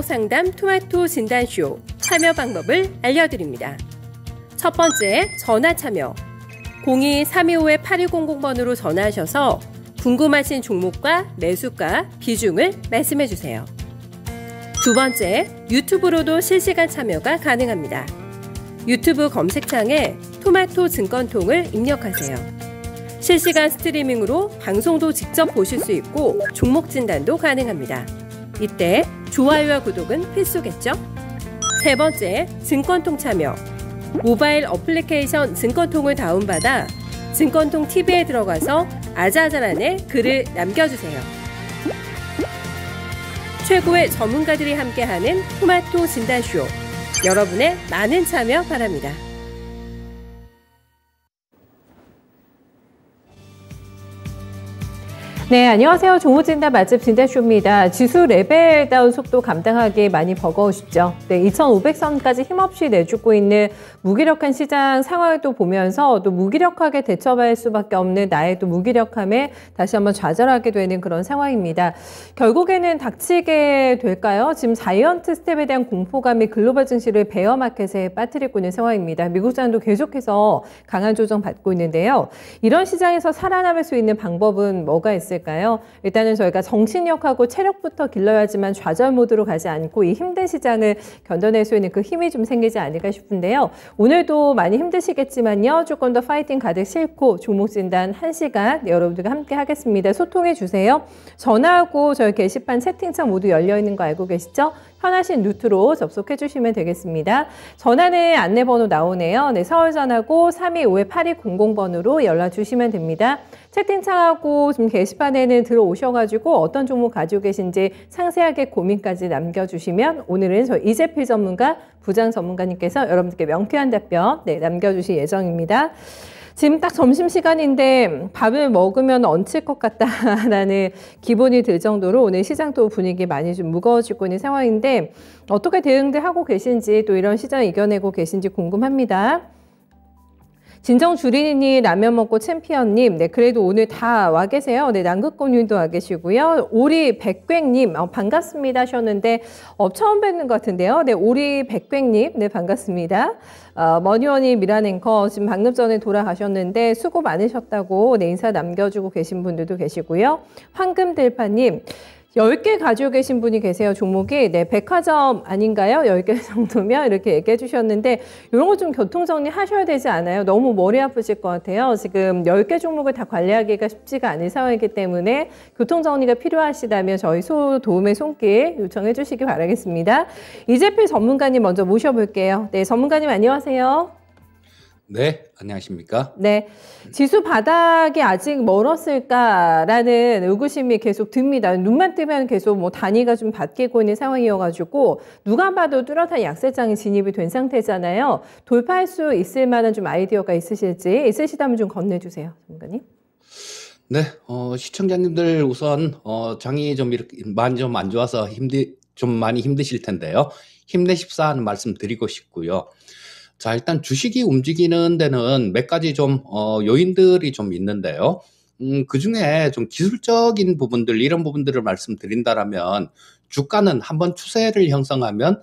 상담 토마토 진단쇼 참여 방법을 알려드립니다. 첫 번째, 전화 참여. 02-325-8200번으로 전화하셔서 궁금하신 종목과 매수가, 비중을 말씀해주세요. 두 번째, 유튜브로도 실시간 참여가 가능합니다. 유튜브 검색창에 토마토 증권통을 입력하세요. 실시간 스트리밍으로 방송도 직접 보실 수 있고 종목 진단도 가능합니다. 이때 좋아요와 구독은 필수겠죠? 세 번째, 증권통 참여. 모바일 어플리케이션 증권통을 다운받아 증권통 TV에 들어가서 아자아자란에 글을 남겨주세요. 최고의 전문가들이 함께하는 토마토 진단쇼. 여러분의 많은 참여 바랍니다. 네, 안녕하세요. 종목진단 맛집 진단쇼입니다. 지수 레벨다운 속도 감당하기 많이 버거우시죠? 네, 2500선까지 힘없이 내주고 있는 무기력한 시장 상황을 또 보면서 또 무기력하게 대처할 수밖에 없는 나의 또 무기력함에 다시 한번 좌절하게 되는 그런 상황입니다. 결국에는 닥치게 될까요? 지금 자이언트 스텝에 대한 공포감이 글로벌 증시를 베어마켓에 빠뜨리고 있는 상황입니다. 미국 시장도 계속해서 강한 조정 받고 있는데요. 이런 시장에서 살아남을 수 있는 방법은 뭐가 있을까요? 일단은 저희가 정신력하고 체력부터 길러야지만 좌절 모드로 가지 않고 이 힘든 시장을 견뎌낼 수 있는 그 힘이 좀 생기지 않을까 싶은데요. 오늘도 많이 힘드시겠지만요. 조금 더 파이팅 가득 싣고 종목 진단 1시간 여러분들과 함께 하겠습니다. 소통해 주세요. 전화하고 저희 게시판 채팅창 모두 열려 있는 거 알고 계시죠? 편하신 루트로 접속해 주시면 되겠습니다. 전화는 안내번호 나오네요. 네, 서울전화고 325-8200번으로 연락 주시면 됩니다. 채팅창하고 지금 게시판에는 들어오셔가지고 어떤 종목 가지고 계신지 상세하게 고민까지 남겨주시면 오늘은 저희 이재필 전문가, 부장 전문가님께서 여러분들께 명쾌한 답변 남겨주실 예정입니다. 지금 딱 점심시간인데 밥을 먹으면 얹힐 것 같다라는 기분이 들 정도로 오늘 시장도 분위기 많이 좀 무거워지고 있는 상황인데 어떻게 대응들 하고 계신지 또 이런 시장 이겨내고 계신지 궁금합니다. 진정주린이 라면 먹고 챔피언님, 네, 그래도 오늘 다 와 계세요. 네, 남극공님도 와 계시고요. 오리 백괭님, 반갑습니다 하셨는데, 처음 뵙는 것 같은데요. 네, 오리 백괭님, 네, 반갑습니다. 머니원이 미란 앵커, 지금 방금 전에 돌아가셨는데, 수고 많으셨다고, 네, 인사 남겨주고 계신 분들도 계시고요. 황금들파님, 10개 가지고 계신 분이 계세요. 종목이. 네, 백화점 아닌가요? 10개 정도면 이렇게 얘기해 주셨는데 이런 거 좀 교통정리 하셔야 되지 않아요? 너무 머리 아프실 것 같아요. 지금 10개 종목을 다 관리하기가 쉽지가 않은 상황이기 때문에 교통정리가 필요하시다면 저희 도움의 손길 요청해 주시기 바라겠습니다. 이재필 전문가님 먼저 모셔볼게요. 네, 전문가님 안녕하세요. 네, 안녕하십니까? 네, 지수 바닥이 아직 멀었을까라는 의구심이 계속 듭니다. 눈만 뜨면 계속 뭐 단위가 좀 바뀌고 있는 상황이어가지고 누가 봐도 뚜렷한 약세장이 진입이 된 상태잖아요. 돌파할 수 있을 만한 좀 아이디어가 있으시다면 좀 건네주세요, 전문가님. 네, 시청자님들 우선 장이 좀 이렇게 많이 좀 안 좋아서 좀 많이 힘드실 텐데요. 힘내십사 하는 말씀 드리고 싶고요. 자, 일단 주식이 움직이는 데는 몇 가지 좀 요인들이 좀 있는데요. 그 중에 좀 기술적인 부분들, 이런 부분들을 말씀드린다라면 주가는 한번 추세를 형성하면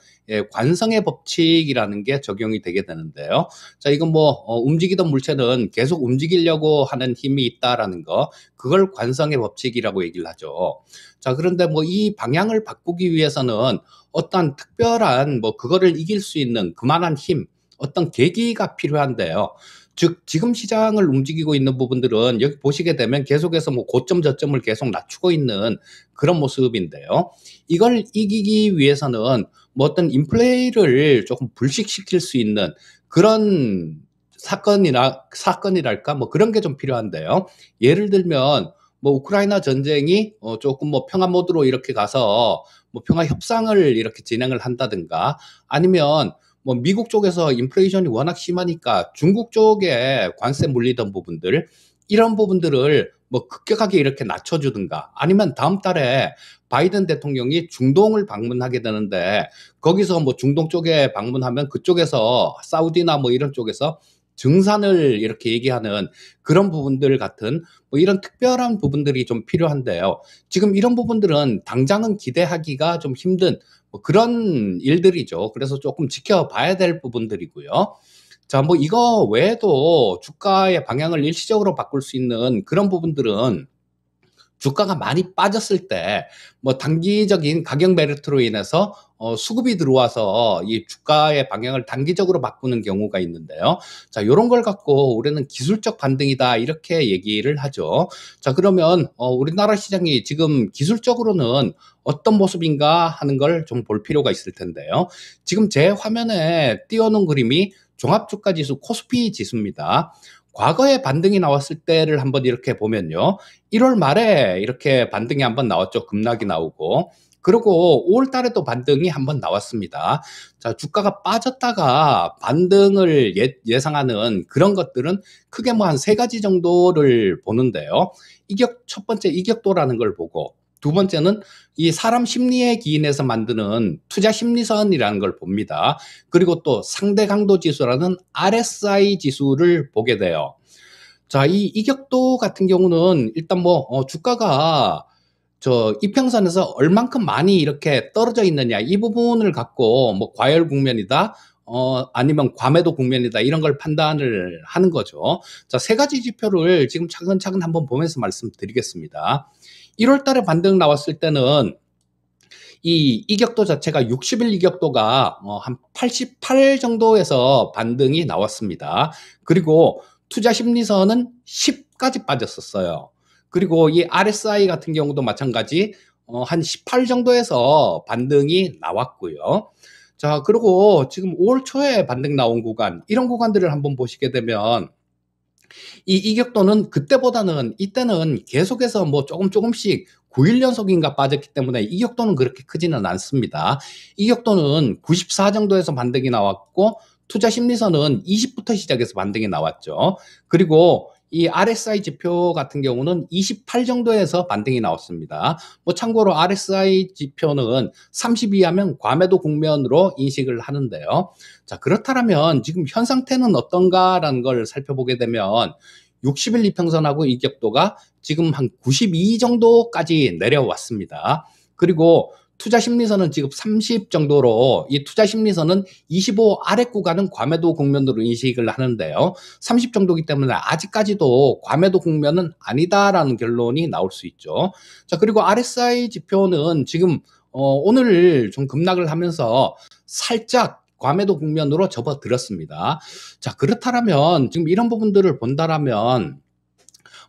관성의 법칙이라는 게 적용이 되게 되는데요. 자, 이건 뭐 움직이던 물체는 계속 움직이려고 하는 힘이 있다라는 거, 그걸 관성의 법칙이라고 얘기를 하죠. 자, 그런데 뭐 이 방향을 바꾸기 위해서는 어떠한 특별한 뭐 그거를 이길 수 있는 그만한 힘, 어떤 계기가 필요한데요. 즉 지금 시장을 움직이고 있는 부분들은 여기 보시게 되면 계속해서 뭐 고점 저점을 계속 낮추고 있는 그런 모습인데요. 이걸 이기기 위해서는 뭐 어떤 인플레이를 조금 불식시킬 수 있는 그런 사건이랄까 뭐 그런 게 좀 필요한데요. 예를 들면 뭐 우크라이나 전쟁이 조금 뭐 평화 모드로 이렇게 가서 뭐 평화 협상을 이렇게 진행을 한다든가 아니면 뭐 미국 쪽에서 인플레이션이 워낙 심하니까 중국 쪽에 관세 물리던 부분들 이런 부분들을 뭐 급격하게 이렇게 낮춰주든가 아니면 다음 달에 바이든 대통령이 중동을 방문하게 되는데 거기서 뭐 중동 쪽에 방문하면 그쪽에서 사우디나 뭐 이런 쪽에서 증산을 이렇게 얘기하는 그런 부분들 같은 뭐 이런 특별한 부분들이 좀 필요한데요. 지금 이런 부분들은 당장은 기대하기가 좀 힘든 뭐 그런 일들이죠. 그래서 조금 지켜봐야 될 부분들이고요. 자, 뭐 이거 외에도 주가의 방향을 일시적으로 바꿀 수 있는 그런 부분들은 주가가 많이 빠졌을 때 뭐 단기적인 가격 메리트로 인해서 수급이 들어와서 이 주가의 방향을 단기적으로 바꾸는 경우가 있는데요. 자, 이런 걸 갖고 우리는 기술적 반등이다 이렇게 얘기를 하죠. 자, 그러면 우리나라 시장이 지금 기술적으로는 어떤 모습인가 하는 걸 좀 볼 필요가 있을 텐데요. 지금 제 화면에 띄워놓은 그림이 종합주가지수 코스피 지수입니다. 과거에 반등이 나왔을 때를 한번 이렇게 보면요. 1월 말에 이렇게 반등이 한번 나왔죠. 급락이 나오고. 그리고 5월 달에 또 반등이 한번 나왔습니다. 자, 주가가 빠졌다가 반등을 예상하는 그런 것들은 크게 뭐 한 세 가지 정도를 보는데요. 첫 번째 이격도라는 걸 보고, 두 번째는 이 사람 심리에 기인해서 만드는 투자 심리선이라는 걸 봅니다. 그리고 또 상대 강도 지수라는 RSI 지수를 보게 돼요. 자, 이 이격도 같은 경우는 일단 뭐 주가가 이평선에서 얼만큼 많이 이렇게 떨어져 있느냐 이 부분을 갖고 뭐 과열 국면이다 아니면 과매도 국면이다 이런 걸 판단을 하는 거죠. 자, 세 가지 지표를 지금 차근차근 한번 보면서 말씀드리겠습니다. 1월 달에 반등 나왔을 때는 이 이격도 자체가 60일 이격도가 한 88 정도에서 반등이 나왔습니다. 그리고 투자 심리선은 10까지 빠졌었어요. 그리고 이 RSI 같은 경우도 마찬가지 한 18 정도에서 반등이 나왔고요. 자, 그리고 지금 5월 초에 반등 나온 구간, 이런 구간들을 한번 보시게 되면 이 이격도는 그때보다는 이때는 계속해서 뭐 조금씩 9일 연속인가 빠졌기 때문에 이격도는 그렇게 크지는 않습니다. 이격도는 94 정도에서 반등이 나왔고 투자 심리선은 20부터 시작해서 반등이 나왔죠. 그리고 이 RSI 지표 같은 경우는 28 정도에서 반등이 나왔습니다. 뭐 참고로 RSI 지표는 30 이하면 과매도 국면으로 인식을 하는데요. 자, 그렇다면 지금 현 상태는 어떤가라는 걸 살펴보게 되면 60일 이평선하고 이격도가 지금 한 92 정도까지 내려왔습니다. 그리고 투자 심리선은 지금 30 정도로 이 투자 심리선은 25 아래 구간은 과매도 국면으로 인식을 하는데요. 30 정도이기 때문에 아직까지도 과매도 국면은 아니다라는 결론이 나올 수 있죠. 자, 그리고 RSI 지표는 지금 오늘 좀 급락을 하면서 살짝 과매도 국면으로 접어들었습니다. 자, 그렇다면 지금 이런 부분들을 본다라면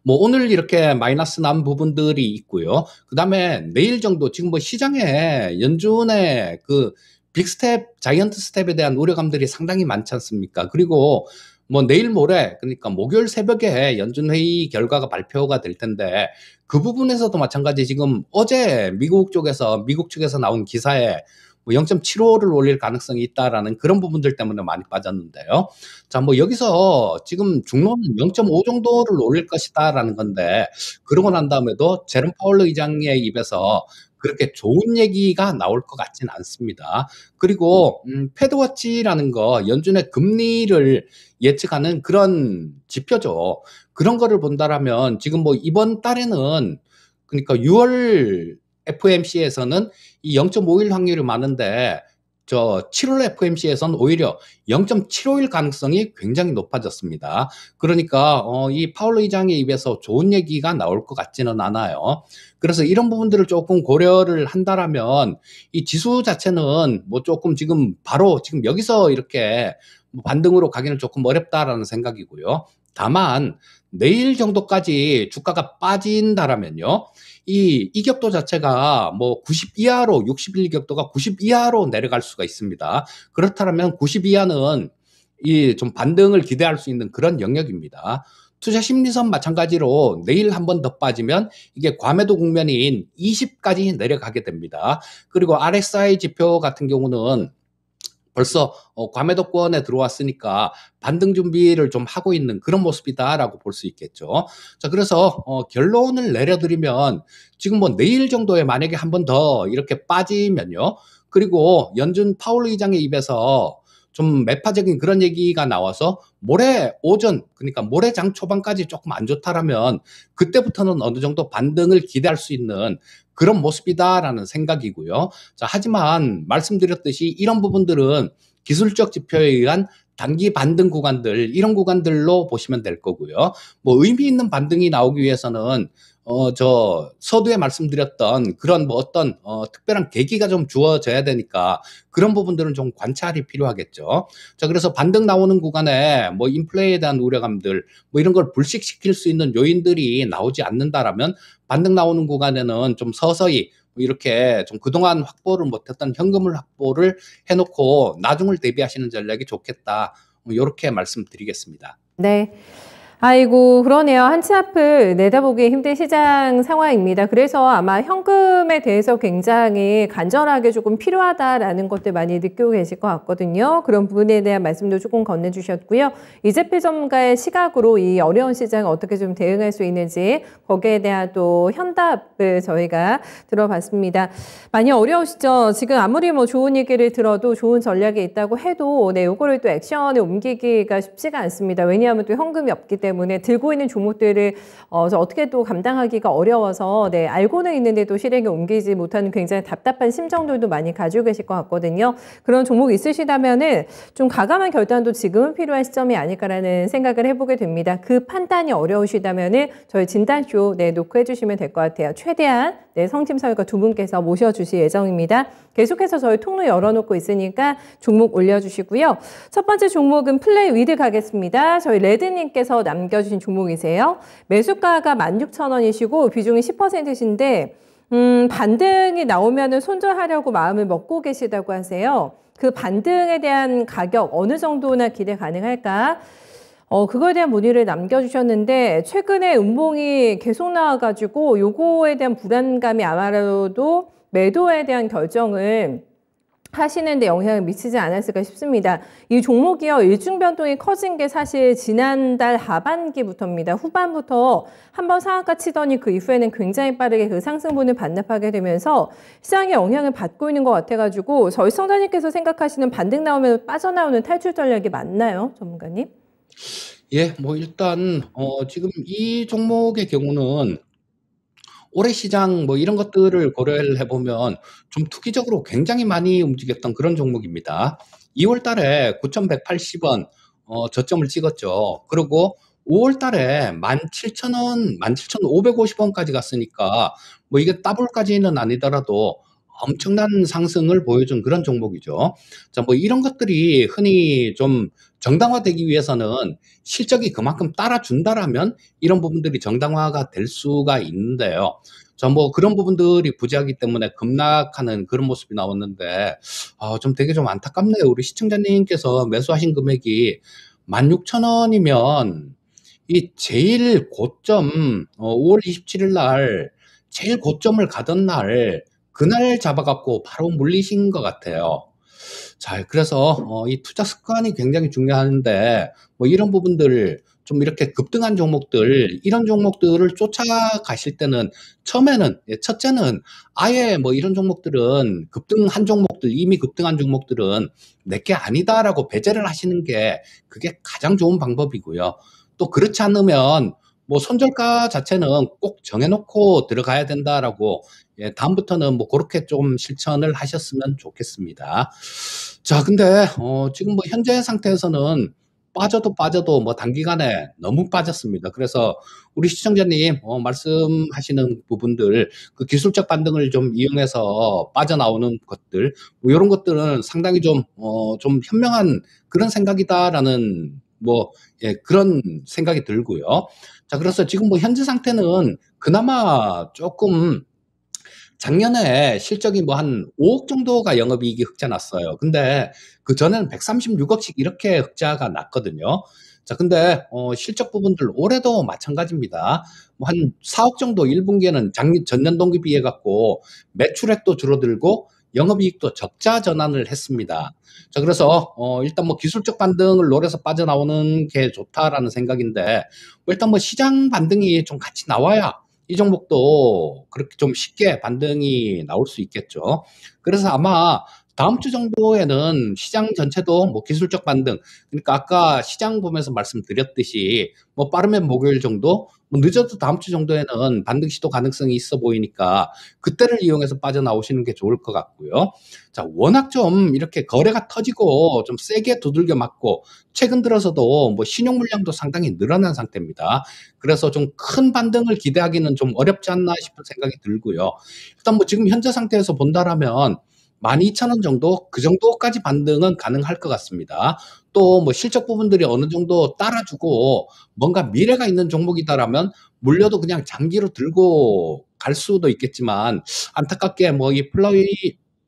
뭐 오늘 이렇게 마이너스 난 부분들이 있고요. 그 다음에 내일 정도 지금 뭐 시장에 연준의 그 빅스텝, 자이언트 스텝에 대한 우려감들이 상당히 많지 않습니까? 그리고 뭐 내일 모레, 그러니까 목요일 새벽에 연준 회의 결과가 발표가 될 텐데 그 부분에서도 마찬가지 지금 어제 미국 측에서 나온 기사에 뭐 0.75를 올릴 가능성이 있다라는 그런 부분들 때문에 많이 빠졌는데요. 자, 뭐 여기서 지금 중론은 0.5 정도를 올릴 것이다라는 건데 그러고 난 다음에도 제롬 파월 의장의 입에서 그렇게 좋은 얘기가 나올 것 같지는 않습니다. 그리고 패드워치라는 거 연준의 금리를 예측하는 그런 지표죠. 그런 거를 본다라면 지금 뭐 이번 달에는 그러니까 6월 FOMC에서는 이 0.5일 확률이 많은데 7월 FOMC에서는 오히려 0.75일 가능성이 굉장히 높아졌습니다. 그러니까 이 파월 의장의 입에서 좋은 얘기가 나올 것 같지는 않아요. 그래서 이런 부분들을 조금 고려를 한다라면 이 지수 자체는 뭐 조금 지금 바로 지금 여기서 이렇게 반등으로 가기는 조금 어렵다라는 생각이고요. 다만 내일 정도까지 주가가 빠진다라면요. 이 이격도 자체가 뭐 90 이하로 60일 이격도가 90 이하로 내려갈 수가 있습니다. 그렇다면 90 이하는 이 좀 반등을 기대할 수 있는 그런 영역입니다. 투자 심리선 마찬가지로 내일 한 번 더 빠지면 이게 과매도 국면인 20까지 내려가게 됩니다. 그리고 RSI 지표 같은 경우는 벌써 과매도권에 들어왔으니까 반등 준비를 좀 하고 있는 그런 모습이다라고 볼 수 있겠죠. 자, 그래서 결론을 내려드리면 지금 뭐 내일 정도에 만약에 한 번 더 이렇게 빠지면요. 그리고 연준 파월 의장의 입에서 좀 매파적인 그런 얘기가 나와서 모레 오전, 그러니까 모레장 초반까지 조금 안 좋다라면 그때부터는 어느 정도 반등을 기대할 수 있는 그런 모습이다라는 생각이고요. 자, 하지만 말씀드렸듯이 이런 부분들은 기술적 지표에 의한 단기 반등 구간들, 이런 구간들로 보시면 될 거고요. 뭐 의미 있는 반등이 나오기 위해서는 저 서두에 말씀드렸던 그런 뭐 어떤 특별한 계기가 좀 주어져야 되니까 그런 부분들은 좀 관찰이 필요하겠죠. 자, 그래서 반등 나오는 구간에 뭐 인플레에 대한 우려감들 뭐 이런 걸 불식시킬 수 있는 요인들이 나오지 않는다라면 반등 나오는 구간에는 좀 서서히 이렇게 좀 그동안 확보를 못했던 현금을 확보를 해놓고 나중을 대비하시는 전략이 좋겠다. 이렇게 말씀드리겠습니다. 네. 아이고, 그러네요. 한치 앞을 내다보기 힘든 시장 상황입니다. 그래서 아마 현금에 대해서 굉장히 간절하게 조금 필요하다라는 것들 많이 느끼고 계실 것 같거든요. 그런 부분에 대한 말씀도 조금 건네주셨고요. 이재필 전문가의 시각으로 이 어려운 시장을 어떻게 좀 대응할 수 있는지 거기에 대한 또 현답을 저희가 들어봤습니다. 많이 어려우시죠? 지금 아무리 뭐 좋은 얘기를 들어도 좋은 전략이 있다고 해도 네, 요거를 또 액션에 옮기기가 쉽지가 않습니다. 왜냐하면 또 현금이 없기 때문에 들고 있는 종목들을 어떻게 또 감당하기가 어려워서 네, 알고는 있는데도 실행에 옮기지 못하는 굉장히 답답한 심정들도 많이 가지고 계실 것 같거든요. 그런 종목 있으시다면은 좀 과감한 결단도 지금은 필요한 시점이 아닐까라는 생각을 해보게 됩니다. 그 판단이 어려우시다면은 저희 진단쇼 네, 노크해 주시면 될 것 같아요. 최대한 네, 성심설과 두 분께서 모셔주실 예정입니다. 계속해서 저희 통로 열어놓고 있으니까 종목 올려주시고요. 첫 번째 종목은 플레이 위드 가겠습니다. 저희 레드님께서 남겨주신 종목이세요. 매수가가 16,000원이시고 비중이 10%신데 반등이 나오면 손절하려고 마음을 먹고 계시다고 하세요. 그 반등에 대한 가격 어느 정도나 기대 가능할까? 그거에 대한 문의를 남겨주셨는데 최근에 음봉이 계속 나와가지고 요거에 대한 불안감이 아마도 매도에 대한 결정을 하시는 데 영향을 미치지 않았을까 싶습니다. 이 종목이요. 일중 변동이 커진 게 사실 지난달 하반기부터입니다. 후반부터 한번 상한가 치더니 그 이후에는 굉장히 빠르게 그 상승분을 반납하게 되면서 시장에 영향을 받고 있는 것 같아가지고 저희 시청자님께서 생각하시는 반등 나오면 빠져나오는 탈출 전략이 맞나요? 전문가님? 예, 뭐 일단 지금 이 종목의 경우는 올해 시장 뭐 이런 것들을 고려를 해보면 좀 투기적으로 굉장히 많이 움직였던 그런 종목입니다. 2월 달에 9,180원 저점을 찍었죠. 그리고 5월 달에 17,000원, 17,550원까지 갔으니까 뭐 이게 더블까지는 아니더라도 엄청난 상승을 보여준 그런 종목이죠. 자, 뭐 이런 것들이 흔히 좀 정당화되기 위해서는 실적이 그만큼 따라준다라면 이런 부분들이 정당화가 될 수가 있는데요. 자, 뭐 그런 부분들이 부재하기 때문에 급락하는 그런 모습이 나왔는데 좀 되게 좀 안타깝네요. 우리 시청자님께서 매수하신 금액이 16,000원이면 이 제일 고점 5월 27일 날 제일 고점을 가던 날 그날 잡아갖고 바로 물리신 것 같아요. 자, 그래서 이 투자 습관이 굉장히 중요한데 뭐 이런 부분들 좀 이렇게 급등한 종목들 이런 종목들을 쫓아가실 때는 처음에는 첫째는 아예 뭐 이런 종목들은 급등한 종목들 이미 급등한 종목들은 내게 아니다라고 배제를 하시는 게 그게 가장 좋은 방법이고요. 또 그렇지 않으면 뭐 손절가 자체는 꼭 정해놓고 들어가야 된다라고 다음부터는 뭐 그렇게 좀 실천을 하셨으면 좋겠습니다. 자, 근데 지금 뭐 현재 상태에서는 빠져도 뭐 단기간에 너무 빠졌습니다. 그래서 우리 시청자님 말씀하시는 부분들 그 기술적 반등을 좀 이용해서 빠져나오는 것들 뭐 이런 것들은 상당히 좀 현명한 그런 생각이다라는 뭐 그런 생각이 들고요. 자, 그래서 지금 뭐 현재 상태는 그나마 조금 작년에 실적이 뭐 한 5억 정도가 영업이익이 흑자 났어요. 근데 그 전에는 136억씩 이렇게 흑자가 났거든요. 자, 근데 실적 부분들 올해도 마찬가지입니다. 뭐 한 4억 정도 1분기에는 전년 동기 비해 갖고 매출액도 줄어들고 영업이익도 적자 전환을 했습니다. 자, 그래서 일단 뭐 기술적 반등을 노려서 빠져나오는 게 좋다라는 생각인데 일단 뭐 시장 반등이 좀 같이 나와야 이 종목도 그렇게 좀 쉽게 반등이 나올 수 있겠죠. 그래서 아마 다음 주 정도에는 시장 전체도 뭐 기술적 반등, 그러니까 아까 시장 보면서 말씀드렸듯이 뭐 빠르면 목요일 정도, 뭐 늦어도 다음 주 정도에는 반등 시도 가능성이 있어 보이니까 그때를 이용해서 빠져나오시는 게 좋을 것 같고요. 자, 워낙 좀 이렇게 거래가 터지고 좀 세게 두들겨 맞고 최근 들어서도 뭐 신용 물량도 상당히 늘어난 상태입니다. 그래서 좀 큰 반등을 기대하기는 좀 어렵지 않나 싶은 생각이 들고요. 일단 뭐 지금 현재 상태에서 본다라면 12,000원 정도, 그 정도까지 반등은 가능할 것 같습니다. 또 뭐 실적 부분들이 어느 정도 따라주고 뭔가 미래가 있는 종목이다라면 물려도 그냥 장기로 들고 갈 수도 있겠지만, 안타깝게 뭐 이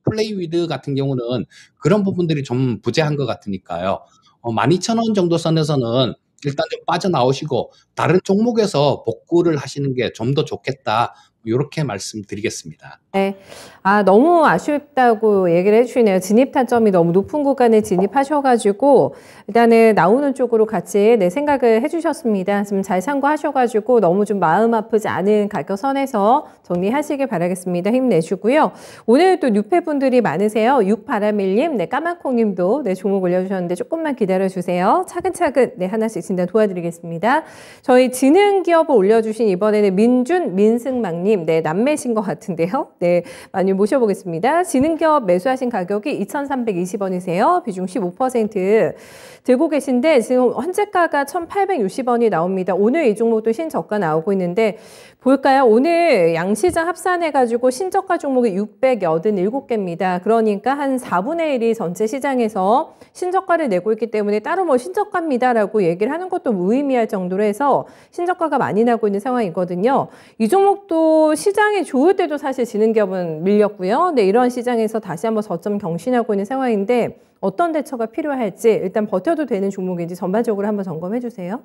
플레이위드 같은 경우는 그런 부분들이 좀 부재한 것 같으니까요. 12,000원 정도 선에서는 일단 좀 빠져나오시고 다른 종목에서 복구를 하시는 게 좀 더 좋겠다. 이렇게 말씀드리겠습니다. 네. 너무 아쉽다고 얘기를 해주시네요. 진입 타점이 너무 높은 구간에 진입하셔가지고, 일단은 나오는 쪽으로 같이 생각을 해주셨습니다. 좀 잘 참고하셔가지고, 너무 좀 마음 아프지 않은 가격 선에서 정리하시길 바라겠습니다. 힘내시고요. 오늘 또 뉴페분들이 많으세요. 6바라밀님, 까만콩님도 종목 올려주셨는데 조금만 기다려주세요. 차근차근 하나씩 진단 도와드리겠습니다. 저희 지능기업을 올려주신 이번에는 민승망님, 남매신 것 같은데요. 많이 모셔보겠습니다. 지능기업 매수하신 가격이 2,320원이세요. 비중 15% 들고 계신데 지금 현재가가 1,860원이 나옵니다. 오늘 이 종목도 신저가 나오고 있는데 볼까요? 오늘 양시장 합산해가지고 신저가 종목이 687개입니다. 그러니까 한 4분의 1이 전체 시장에서 신저가를 내고 있기 때문에 따로 뭐 신저가입니다라고 얘기를 하는 것도 무의미할 정도로 해서 신저가가 많이 나고 있는 상황이거든요. 이 종목도 시장이 좋을 때도 사실 지능기업은 밀렸고요. 이런 시장에서 다시 한번 저점 경신하고 있는 상황인데 어떤 대처가 필요할지 일단 버텨도 되는 종목인지 전반적으로 한번 점검해 주세요.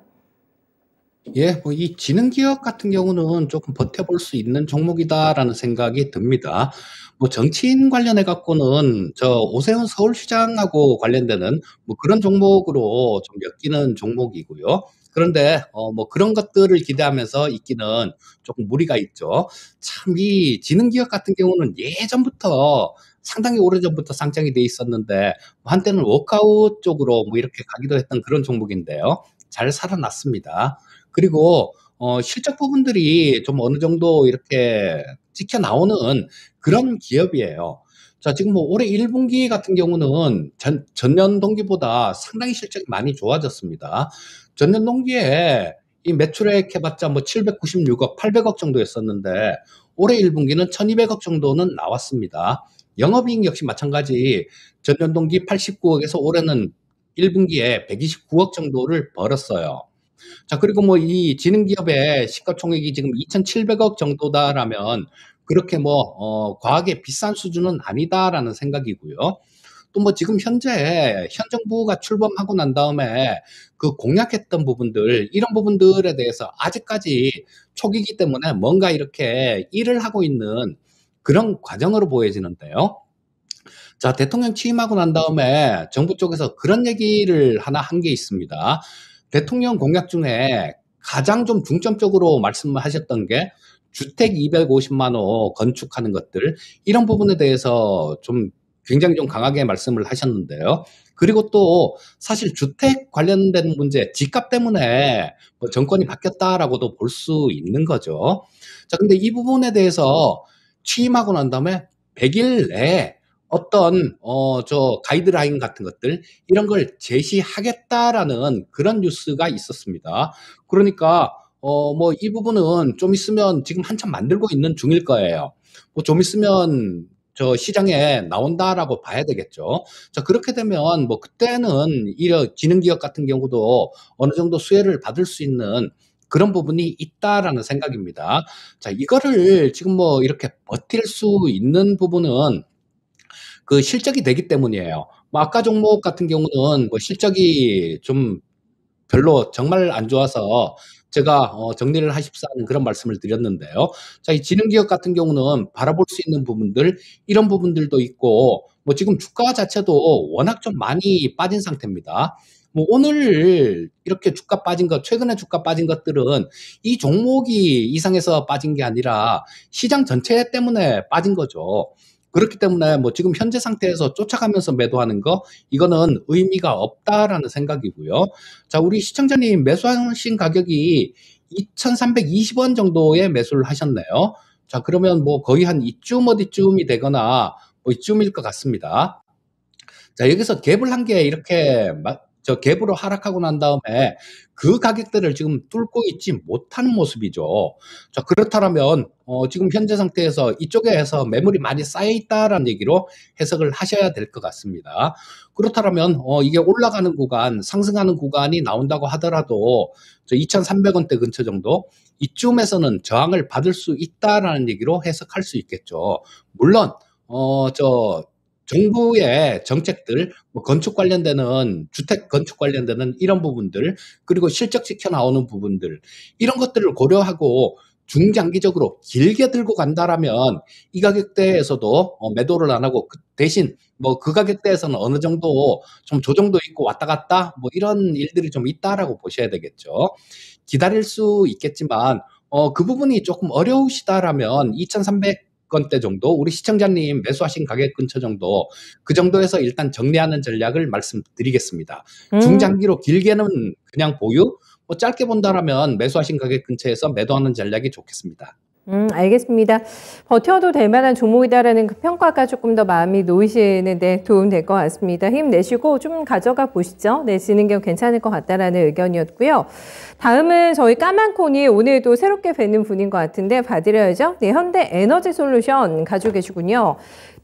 예, 뭐 이 지능기업 같은 경우는 조금 버텨볼 수 있는 종목이다라는 생각이 듭니다. 뭐 정치인 관련해 갖고는 저 오세훈 서울시장하고 관련되는 뭐 그런 종목으로 좀 엮이는 종목이고요. 그런데 뭐 그런 것들을 기대하면서 있기는 조금 무리가 있죠. 참 이 지능기업 같은 경우는 예전부터 상당히 오래전부터 상장이 돼 있었는데 한때는 워크아웃 쪽으로 뭐 이렇게 가기도 했던 그런 종목인데요. 잘 살아났습니다. 그리고 실적 부분들이 좀 어느 정도 이렇게 찍혀 나오는 그런 기업이에요. 자, 지금 뭐 올해 1분기 같은 경우는 전년 동기보다 상당히 실적이 많이 좋아졌습니다. 전년 동기에 이 매출액 해봤자 뭐 796억, 800억 정도였었는데 올해 1분기는 1200억 정도는 나왔습니다. 영업이익 역시 마찬가지 전년 동기 89억에서 올해는 1분기에 129억 정도를 벌었어요. 자, 그리고 뭐 이 지능기업의 시가총액이 지금 2,700억 정도다라면 그렇게 뭐 과하게 비싼 수준은 아니다라는 생각이고요. 또 뭐 지금 현재 현 정부가 출범하고 난 다음에 그 공약했던 부분들, 이런 부분들에 대해서 아직까지 초기이기 때문에 뭔가 이렇게 일을 하고 있는 그런 과정으로 보여지는데요. 자, 대통령 취임하고 난 다음에 정부 쪽에서 그런 얘기를 하나 한 게 있습니다. 대통령 공약 중에 가장 좀 중점적으로 말씀하셨던 게 주택 250만 호 건축하는 것들, 이런 부분에 대해서 좀 굉장히 좀 강하게 말씀을 하셨는데요. 그리고 또 사실 주택 관련된 문제, 집값 때문에 뭐 정권이 바뀌었다라고도 볼 수 있는 거죠. 자, 근데 이 부분에 대해서 취임하고 난 다음에 100일 내에 어떤 저 가이드라인 같은 것들, 이런 걸 제시하겠다라는 그런 뉴스가 있었습니다. 그러니까 뭐 이 부분은 좀 있으면 지금 한참 만들고 있는 중일 거예요. 뭐 좀 있으면 저 시장에 나온다라고 봐야 되겠죠. 자, 그렇게 되면 뭐 그때는 이런 지능기업 같은 경우도 어느 정도 수혜를 받을 수 있는 그런 부분이 있다라는 생각입니다. 자, 이거를 지금 뭐 이렇게 버틸 수 있는 부분은 그 실적이 되기 때문이에요. 뭐 아까 종목 같은 경우는 뭐 실적이 좀 별로 정말 안 좋아서 제가 정리를 하십사는 그런 말씀을 드렸는데요. 자, 이 지능기업 같은 경우는 바라볼 수 있는 부분들, 이런 부분들도 있고, 뭐 지금 주가 자체도 워낙 좀 많이 빠진 상태입니다. 뭐 오늘 이렇게 주가 빠진 것, 최근에 주가 빠진 것들은 이 종목이 이상해서 빠진 게 아니라 시장 전체 때문에 빠진 거죠. 그렇기 때문에 뭐 지금 현재 상태에서 쫓아가면서 매도하는 거 이거는 의미가 없다라는 생각이고요. 자, 우리 시청자님 매수하신 가격이 2,320원 정도에 매수를 하셨네요. 자, 그러면 뭐 거의 한 이쯤 어디쯤이 되거나 뭐 이쯤일 것 같습니다. 자, 여기서 갭을 한 게 이렇게 저 갭으로 하락하고 난 다음에 그 가격대를 지금 뚫고 있지 못하는 모습이죠. 자, 그렇다면 지금 현재 상태에서 이쪽에서 매물이 많이 쌓여 있다라는 얘기로 해석을 하셔야 될 것 같습니다. 그렇다면 이게 올라가는 구간, 상승하는 구간이 나온다고 하더라도 저 2,300원대 근처 정도 이쯤에서는 저항을 받을 수 있다라는 얘기로 해석할 수 있겠죠. 물론 저 정부의 정책들, 뭐 건축 관련되는, 주택 건축 관련되는 이런 부분들, 그리고 실적지켜 나오는 부분들, 이런 것들을 고려하고 중장기적으로 길게 들고 간다라면 이 가격대에서도 매도를 안 하고 대신 뭐 그 가격대에서는 어느 정도 좀 조정도 있고 왔다 갔다 뭐 이런 일들이 좀 있다라고 보셔야 되겠죠. 기다릴 수 있겠지만 그 부분이 조금 어려우시다라면 2,300원대 정도, 우리 시청자님 매수하신 가격 근처 정도, 그 정도에서 일단 정리하는 전략을 말씀드리겠습니다. 중장기로 길게는 그냥 보유, 뭐 짧게 본다라면 매수하신 가격 근처에서 매도하는 전략이 좋겠습니다. 알겠습니다. 버텨도 될 만한 종목이다라는 그 평가가 조금 더 마음이 놓이시는데 도움 될 것 같습니다. 힘내시고 좀 가져가 보시죠. 네, 진행경 괜찮을 것 같다라는 의견이었고요. 다음은 저희 까만콘이 오늘도 새롭게 뵙는 분인 것 같은데 봐드려야죠. 네, 현대에너지솔루션 가지고 계시군요.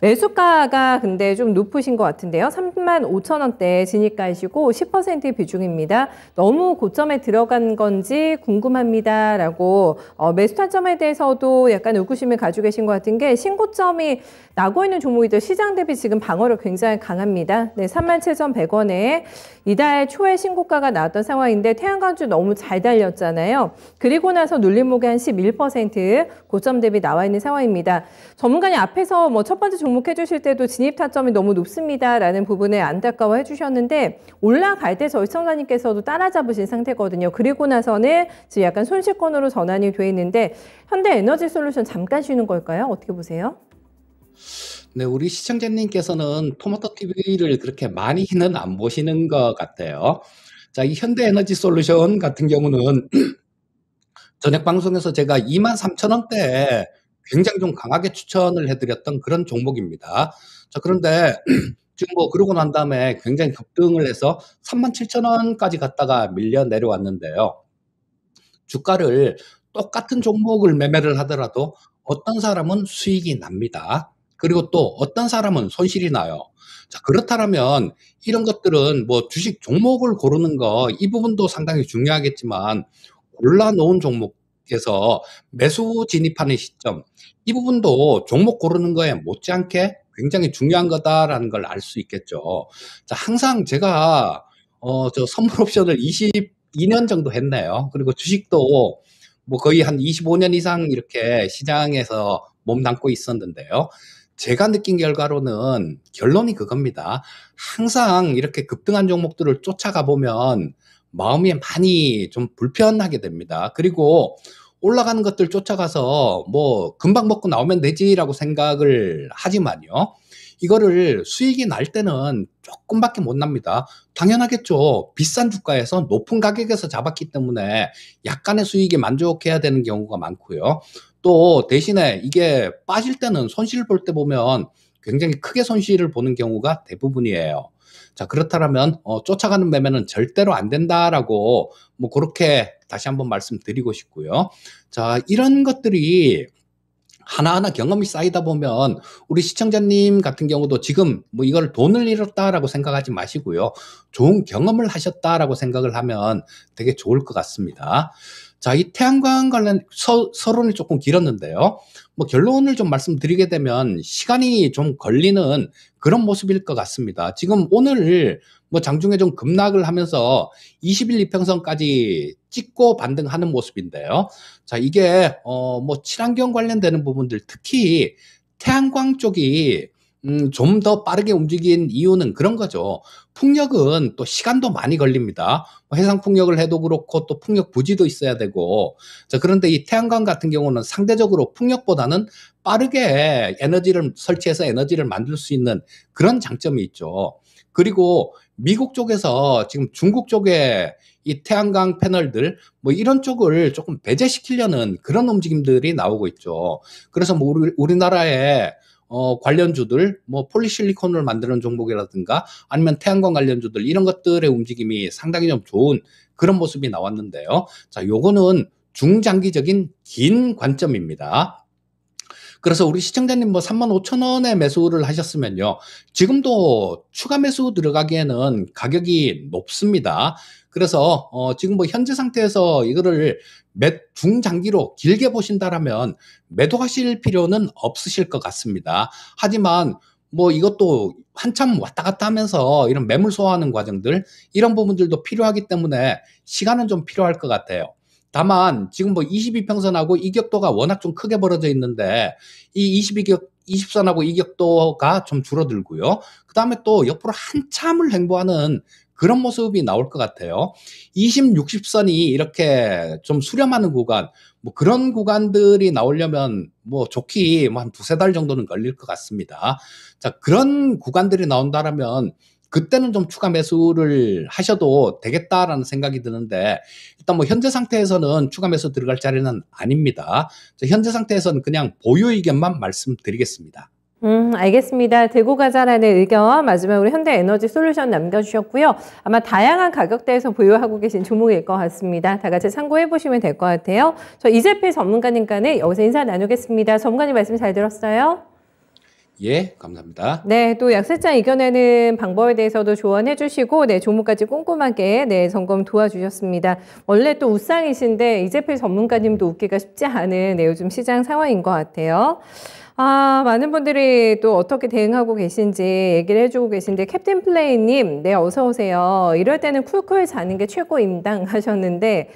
매수가가 근데 좀 높으신 것 같은데요. 35,000원대 진입가이시고 10% 비중입니다. 너무 고점에 들어간 건지 궁금합니다. 라고 매수 타점에 대해서도 약간 의구심을 가지고 계신 것 같은 게 신고점이 나고 있는 종목이죠. 시장 대비 지금 방어력 굉장히 강합니다. 네, 37,100원에 이달 초에 신고가가 나왔던 상황인데 태양광주 너무 잘 달렸잖아요. 그리고 나서 눌림목이 한 11% 고점 대비 나와 있는 상황입니다. 전문가님 앞에서 뭐 첫 번째 종목 해주실 때도 진입 타점이 너무 높습니다라는 부분에 안타까워 해주셨는데 올라갈 때 저희 시청자님께서도 따라잡으신 상태거든요. 그리고 나서는 지금 약간 손실권으로 전환이 돼 있는데 현대에너지솔루션 잠깐 쉬는 걸까요? 어떻게 보세요? 네, 우리 시청자님께서는 토마토 TV를 그렇게 많이는 안 보시는 것 같아요. 자, 이 현대에너지솔루션 같은 경우는 저녁 방송에서 제가 23,000원대에 굉장히 좀 강하게 추천을 해드렸던 그런 종목입니다. 자, 그런데 지금 뭐 그러고 난 다음에 굉장히 급등을 해서 37,000원까지 갔다가 밀려 내려왔는데요. 주가를 똑같은 종목을 매매를 하더라도 어떤 사람은 수익이 납니다. 그리고 또 어떤 사람은 손실이 나요. 자, 그렇다면 이런 것들은 뭐 주식 종목을 고르는 거 이 부분도 상당히 중요하겠지만 골라놓은 종목에서 매수 진입하는 시점 이 부분도 종목 고르는 거에 못지않게 굉장히 중요한 거다라는 걸 알 수 있겠죠. 자, 항상 제가 저 선물 옵션을 22년 정도 했네요. 그리고 주식도 뭐 거의 한 25년 이상 이렇게 시장에서 몸담고 있었는데요. 제가 느낀 결과로는 결론이 그겁니다. 항상 이렇게 급등한 종목들을 쫓아가 보면 마음이 많이 좀 불편하게 됩니다. 그리고 올라가는 것들 쫓아가서 뭐 금방 먹고 나오면 되지라고 생각을 하지만요. 이거를 수익이 날 때는 조금밖에 못 납니다. 당연하겠죠. 비싼 주가에서 높은 가격에서 잡았기 때문에 약간의 수익에 만족해야 되는 경우가 많고요. 또 대신에 이게 빠질 때는 손실 볼 때 보면 굉장히 크게 손실을 보는 경우가 대부분이에요. 자, 그렇다면 쫓아가는 매매는 절대로 안 된다라고 뭐 그렇게 다시 한번 말씀드리고 싶고요. 자, 이런 것들이 하나하나 경험이 쌓이다 보면 우리 시청자님 같은 경우도 지금 뭐 이걸 돈을 잃었다라고 생각하지 마시고요. 좋은 경험을 하셨다라고 생각을 하면 되게 좋을 것 같습니다. 자, 이 태양광 관련 서론이 조금 길었는데요. 뭐 결론을 좀 말씀드리게 되면 시간이 좀 걸리는 그런 모습일 것 같습니다. 지금 오늘 뭐 장중에 좀 급락을 하면서 20일 이평선까지 찍고 반등하는 모습인데요. 자, 이게 뭐 친환경 관련되는 부분들 특히 태양광 쪽이 좀 더 빠르게 움직인 이유는 그런 거죠. 풍력은 또 시간도 많이 걸립니다. 해상 풍력을 해도 그렇고 또 풍력 부지도 있어야 되고. 자, 그런데 이 태양광 같은 경우는 상대적으로 풍력보다는 빠르게 에너지를 설치해서 에너지를 만들 수 있는 그런 장점이 있죠. 그리고 미국 쪽에서 지금 중국 쪽에 이 태양광 패널들 뭐 이런 쪽을 조금 배제시키려는 그런 움직임들이 나오고 있죠. 그래서 뭐 우리나라에 관련주들, 뭐 폴리실리콘을 만드는 종목이라든가 아니면 태양광 관련주들 이런 것들의 움직임이 상당히 좀 좋은 그런 모습이 나왔는데요. 자, 요거는 중장기적인 긴 관점입니다. 그래서 우리 시청자님 뭐 35,000원에 매수를 하셨으면요. 지금도 추가 매수 들어가기에는 가격이 높습니다. 그래서 지금 뭐 현재 상태에서 이거를 중장기로 길게 보신다라면 매도하실 필요는 없으실 것 같습니다. 하지만 뭐 이것도 한참 왔다 갔다 하면서 이런 매물 소화하는 과정들 이런 부분들도 필요하기 때문에 시간은 좀 필요할 것 같아요. 다만 지금 뭐 22평선하고 이격도가 워낙 좀 크게 벌어져 있는데 이 20선하고 이격도가 좀 줄어들고요. 그 다음에 또 옆으로 한참을 횡보하는 그런 모습이 나올 것 같아요. 20, 60선이 이렇게 좀 수렴하는 구간, 뭐 그런 구간들이 나오려면 뭐 좋기 뭐 한 두세 달 정도는 걸릴 것 같습니다. 자, 그런 구간들이 나온다라면 그때는 좀 추가 매수를 하셔도 되겠다라는 생각이 드는데 일단 뭐 현재 상태에서는 추가 매수 들어갈 자리는 아닙니다. 자, 현재 상태에서는 그냥 보유 의견만 말씀드리겠습니다. 알겠습니다. 들고 가자라는 의견 마지막으로 현대에너지솔루션 남겨주셨고요. 아마 다양한 가격대에서 보유하고 계신 종목일 것 같습니다. 다 같이 참고해보시면 될 것 같아요. 저 이재필 전문가님과는 여기서 인사 나누겠습니다. 전문가님 말씀 잘 들었어요? 예, 감사합니다. 네, 또 약세장 이겨내는 방법에 대해서도 조언해 주시고, 네, 종목까지 꼼꼼하게, 네, 점검 도와주셨습니다. 원래 또 우상이신데, 이재필 전문가님도 웃기가 쉽지 않은, 네, 요즘 시장 상황인 것 같아요. 많은 분들이 또 어떻게 대응하고 계신지 얘기를 해주고 계신데, 캡틴 플레이님, 네, 어서오세요. 이럴 때는 쿨쿨 자는 게 최고임당 하셨는데,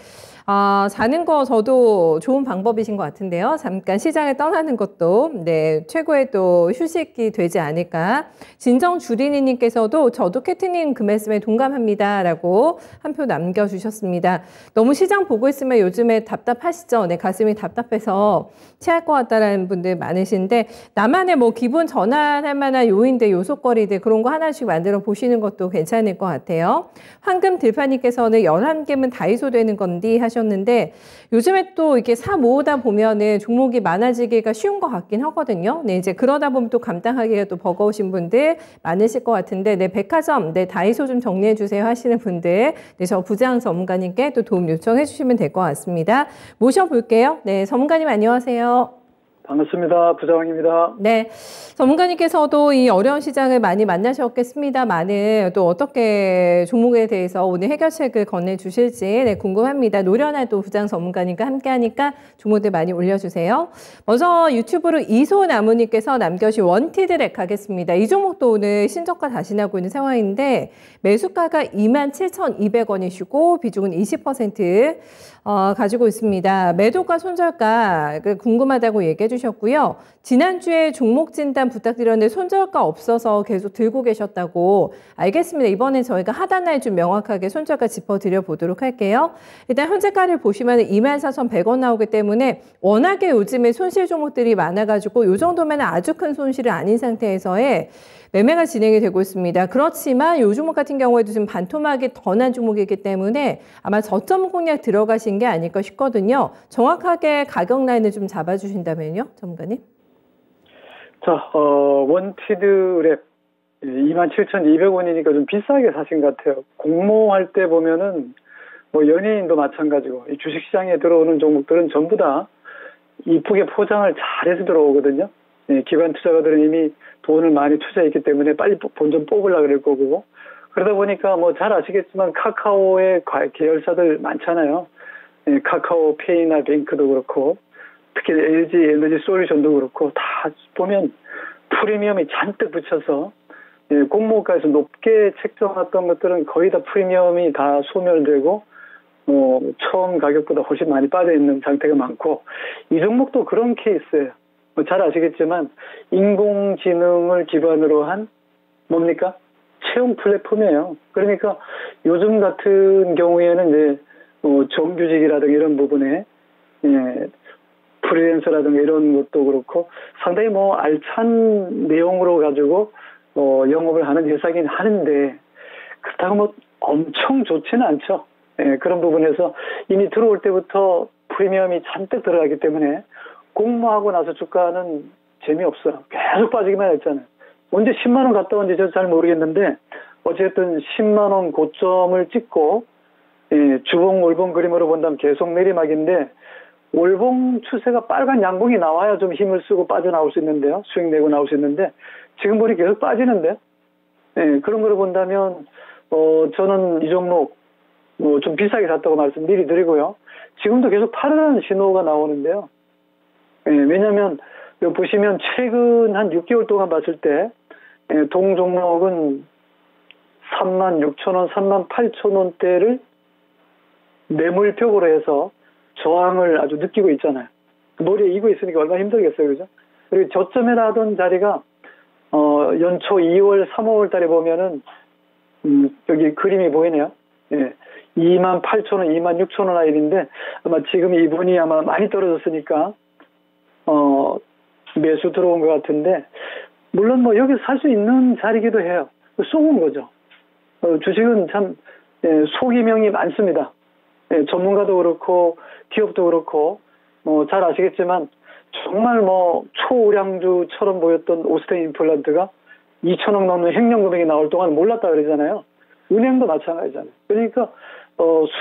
자는 거 저도 좋은 방법이신 것 같은데요. 잠깐 시장을 떠나는 것도 네 최고의 또 휴식이 되지 않을까. 진정주린이님께서도 저도 캐트님 그 말씀에 동감합니다라고 한 표 남겨주셨습니다. 너무 시장 보고 있으면 요즘에 답답하시죠? 네, 가슴이 답답해서 체할 것 같다라는 분들 많으신데 나만의 뭐 기분 전환할 만한 요인들, 요소거리들 그런 거 하나씩 만들어 보시는 것도 괜찮을 것 같아요. 황금 들파님께서는 11개면 다이소 되는 건디 하셨는데 요즘에 또 이렇게 사 모으다 보면은 종목이 많아지기가 쉬운 것 같긴 하거든요. 네, 이제 그러다 보면 또 감당하기가 또 버거우신 분들 많으실 것 같은데, 네, 백화점, 네, 다이소 좀 정리해 주세요 하시는 분들, 네, 저 부장 전문가님께 또 도움 요청해 주시면 될 것 같습니다. 모셔볼게요. 네, 전문가님 안녕하세요. 반갑습니다. 부장입니다. 네, 전문가님께서도 이 어려운 시장을 많이 만나셨겠습니다만은 또 어떻게 종목에 대해서 오늘 해결책을 건네주실지 네, 궁금합니다. 노련한 또 부장 전문가님과 함께하니까 종목들 많이 올려주세요. 먼저 유튜브로 이소나무님께서 남겨주신 원티드렉 하겠습니다. 이 종목도 오늘 신저가 다시 나고 있는 상황인데 매수가가 27,200원이시고 비중은 20% 가지고 있습니다. 매도가 손절가 궁금하다고 얘기해 주셨고요. 지난주에 종목 진단 부탁드렸는데 손절가 없어서 계속 들고 계셨다고. 알겠습니다. 이번엔 저희가 하단날 좀 명확하게 손절가 짚어드려 보도록 할게요. 일단 현재가를 보시면 24,100원 나오기 때문에 워낙에 요즘에 손실 종목들이 많아가지고 이 정도면 아주 큰 손실은 아닌 상태에서의 매매가 진행이 되고 있습니다. 그렇지만 이 종목 같은 경우에도 지금 반토막이 더 난 종목이기 때문에 아마 저점 공략 들어가신 게 아닐까 싶거든요. 정확하게 가격 라인을 좀 잡아주신다면요, 전문가님? 자, 원티드랩 27,200원이니까 좀 비싸게 사신 것 같아요. 공모할 때 보면은 뭐 연예인도 마찬가지고 이 주식시장에 들어오는 종목들은 전부 다 이쁘게 포장을 잘해서 들어오거든요. 예, 기관 투자가들은 이미 돈을 많이 투자했기 때문에 빨리 본전 뽑으려고 그럴 거고 그러다 보니까 뭐 잘 아시겠지만 카카오의 계열사들 많잖아요. 예, 카카오페이나 뱅크도 그렇고 특히 LG 에너지 솔루션도 그렇고 다 보면 프리미엄이 잔뜩 붙여서 예, 공모가에서 높게 책정했던 것들은 거의 다 프리미엄이 다 소멸되고 처음 가격보다 훨씬 많이 빠져있는 상태가 많고 이 종목도 그런 케이스예요. 뭐 잘 아시겠지만 인공지능을 기반으로 한 뭡니까? 채용 플랫폼이에요. 그러니까 요즘 같은 경우에는 이제 정규직이라든가 이런 부분에 예, 프리랜서라든가 이런 것도 그렇고 상당히 뭐 알찬 내용으로 가지고 영업을 하는 회사긴 하는데 그렇다고 뭐 엄청 좋지는 않죠. 예, 그런 부분에서 이미 들어올 때부터 프리미엄이 잔뜩 들어가기 때문에 공모하고 나서 주가는 재미없어요. 계속 빠지기만 했잖아요. 언제 10만 원 갔다 온지 저도 잘 모르겠는데 어쨌든 10만 원 고점을 찍고 예, 주봉 월봉 그림으로 본다면 계속 내리막인데 월봉 추세가 빨간 양봉이 나와야 좀 힘을 쓰고 빠져나올 수 있는데요. 수익 내고 나올 수 있는데 지금 보니 계속 빠지는데 예, 그런 걸 본다면 저는 이 종목 좀 비싸게 샀다고 말씀 미리 드리고요. 지금도 계속 팔으라는 신호가 나오는데요. 예, 왜냐하면 여기 보시면 최근 한 6개월 동안 봤을 때 예, 동 종목은 36,000원, 38,000원대를 매물벽으로 해서 저항을 아주 느끼고 있잖아요. 머리에 이고 있으니까 얼마나 힘들겠어요, 그죠? 그리고 저점에 하던 자리가 연초 2월, 3월 달에 보면은 여기 그림이 보이네요. 예. 28,000원, 26,000원 라인인데 아마 지금 이분이 아마 많이 떨어졌으니까 매수 들어온 것 같은데 물론 뭐 여기서 살 수 있는 자리기도 해요. 쏘은 거죠. 주식은 참 소기명이 많습니다. 예, 전문가도 그렇고 기업도 그렇고 잘 아시겠지만 정말 뭐 초우량주처럼 보였던 오스템 임플란트가 2천억 넘는 횡령 금액이 나올 동안 몰랐다 그러잖아요. 은행도 마찬가지잖아요. 그러니까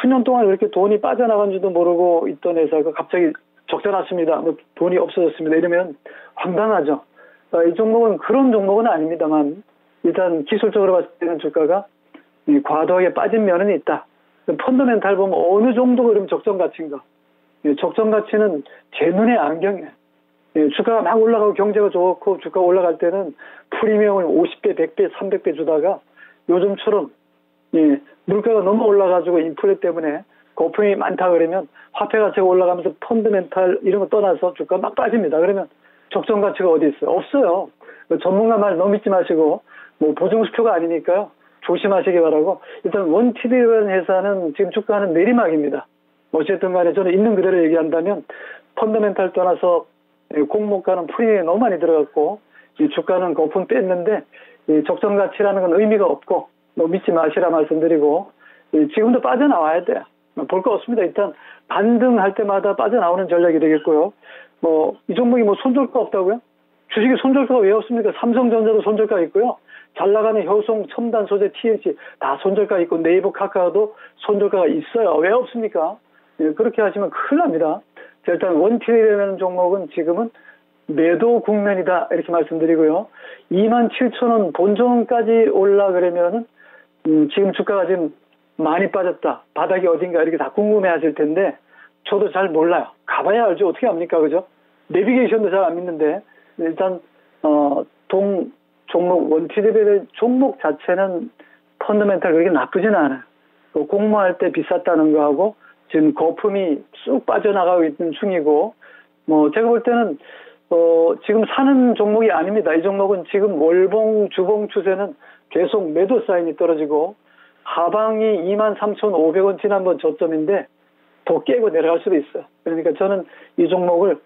수년 동안 이렇게 돈이 빠져나간지도 모르고 있던 회사가 갑자기 적자 났습니다. 뭐 돈이 없어졌습니다. 이러면 황당하죠. 이 종목은 그런 종목은 아닙니다만 일단 기술적으로 봤을 때는 주가가 과도하게 빠진 면은 있다. 펀더멘탈 보면 어느 정도가 그럼 적정 가치인가? 적정 가치는 제 눈에 안경이에요. 주가가 막 올라가고 경제가 좋고 주가 올라갈 때는 프리미엄을 50배, 100배, 300배 주다가 요즘처럼 물가가 너무 올라가지고 인플레 때문에 거품이 많다 그러면 화폐 가치가 올라가면서 펀드멘탈 이런 거 떠나서 주가 막 빠집니다. 그러면 적정 가치가 어디 있어요? 없어요. 전문가 말 너무 믿지 마시고 뭐 보증수표가 아니니까요. 조심하시기 바라고 일단 원티드라는 회사는 지금 주가는 내리막입니다. 어쨌든 간에 저는 있는 그대로 얘기한다면 펀더멘탈 떠나서 공모가는 프리미엄이 너무 많이 들어갔고 이 주가는 거품 뺐는데 적정 가치라는 건 의미가 없고 믿지 마시라 말씀드리고 지금도 빠져나와야 돼요. 볼 거 없습니다. 일단 반등할 때마다 빠져나오는 전략이 되겠고요. 이 종목이 손절가 없다고요? 주식이 손절가가 왜 없습니까? 삼성전자도 손절가 있고요. 잘 나가는 효성, 첨단 소재, TNC 다 손절가 있고 네이버, 카카오도 손절가가 있어요. 왜 없습니까? 그렇게 하시면 큰일 납니다. 일단 원티드라는 종목은 지금은 매도 국면이다 이렇게 말씀드리고요. 27,000원 본전까지 올라 그러면은 지금 주가가 지금 많이 빠졌다. 바닥이 어딘가 이렇게 다 궁금해 하실 텐데 저도 잘 몰라요. 가봐야 알죠. 어떻게 합니까? 그죠? 내비게이션도 잘 안 믿는데 일단 종목 원티드별 종목 자체는 펀더멘탈 그렇게 나쁘지는 않아요. 공모할 때 비쌌다는 거하고 지금 거품이 쑥 빠져나가고 있는 중이고 제가 볼 때는 지금 사는 종목이 아닙니다. 이 종목은 지금 월봉 주봉 추세는 계속 매도 사인이 떨어지고 하방이 23,500원 지난번 저점인데 더 깨고 내려갈 수도 있어요. 그러니까 저는 이 종목을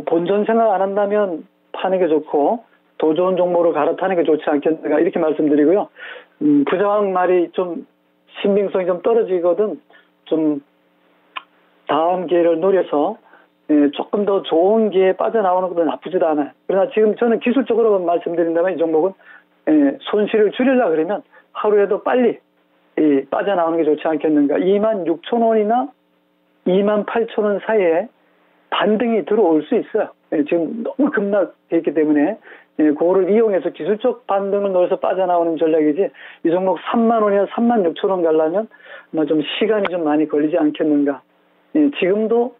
본전 생각 안 한다면 파는 게 좋고 더 좋은 종목으로 갈아타는 게 좋지 않겠는가 이렇게 말씀드리고요. 부장 말이 좀 신빙성이 좀 떨어지거든 좀 다음 기회를 노려서 조금 더 좋은 기회에 빠져나오는 것도 나쁘지도 않아요. 그러나 지금 저는 기술적으로 말씀드린다면 이 종목은 손실을 줄이려고 그러면 하루에도 빨리 빠져나오는 게 좋지 않겠는가. 26,000원이나 28,000원 사이에 반등이 들어올 수 있어요. 지금 너무 급락돼 있기 때문에 그거를 이용해서 기술적 반등을 넣어서 빠져나오는 전략이지 이 종목 30,000원이나 36,000원 가려면 아마 좀 시간이 좀 많이 걸리지 않겠는가. 지금도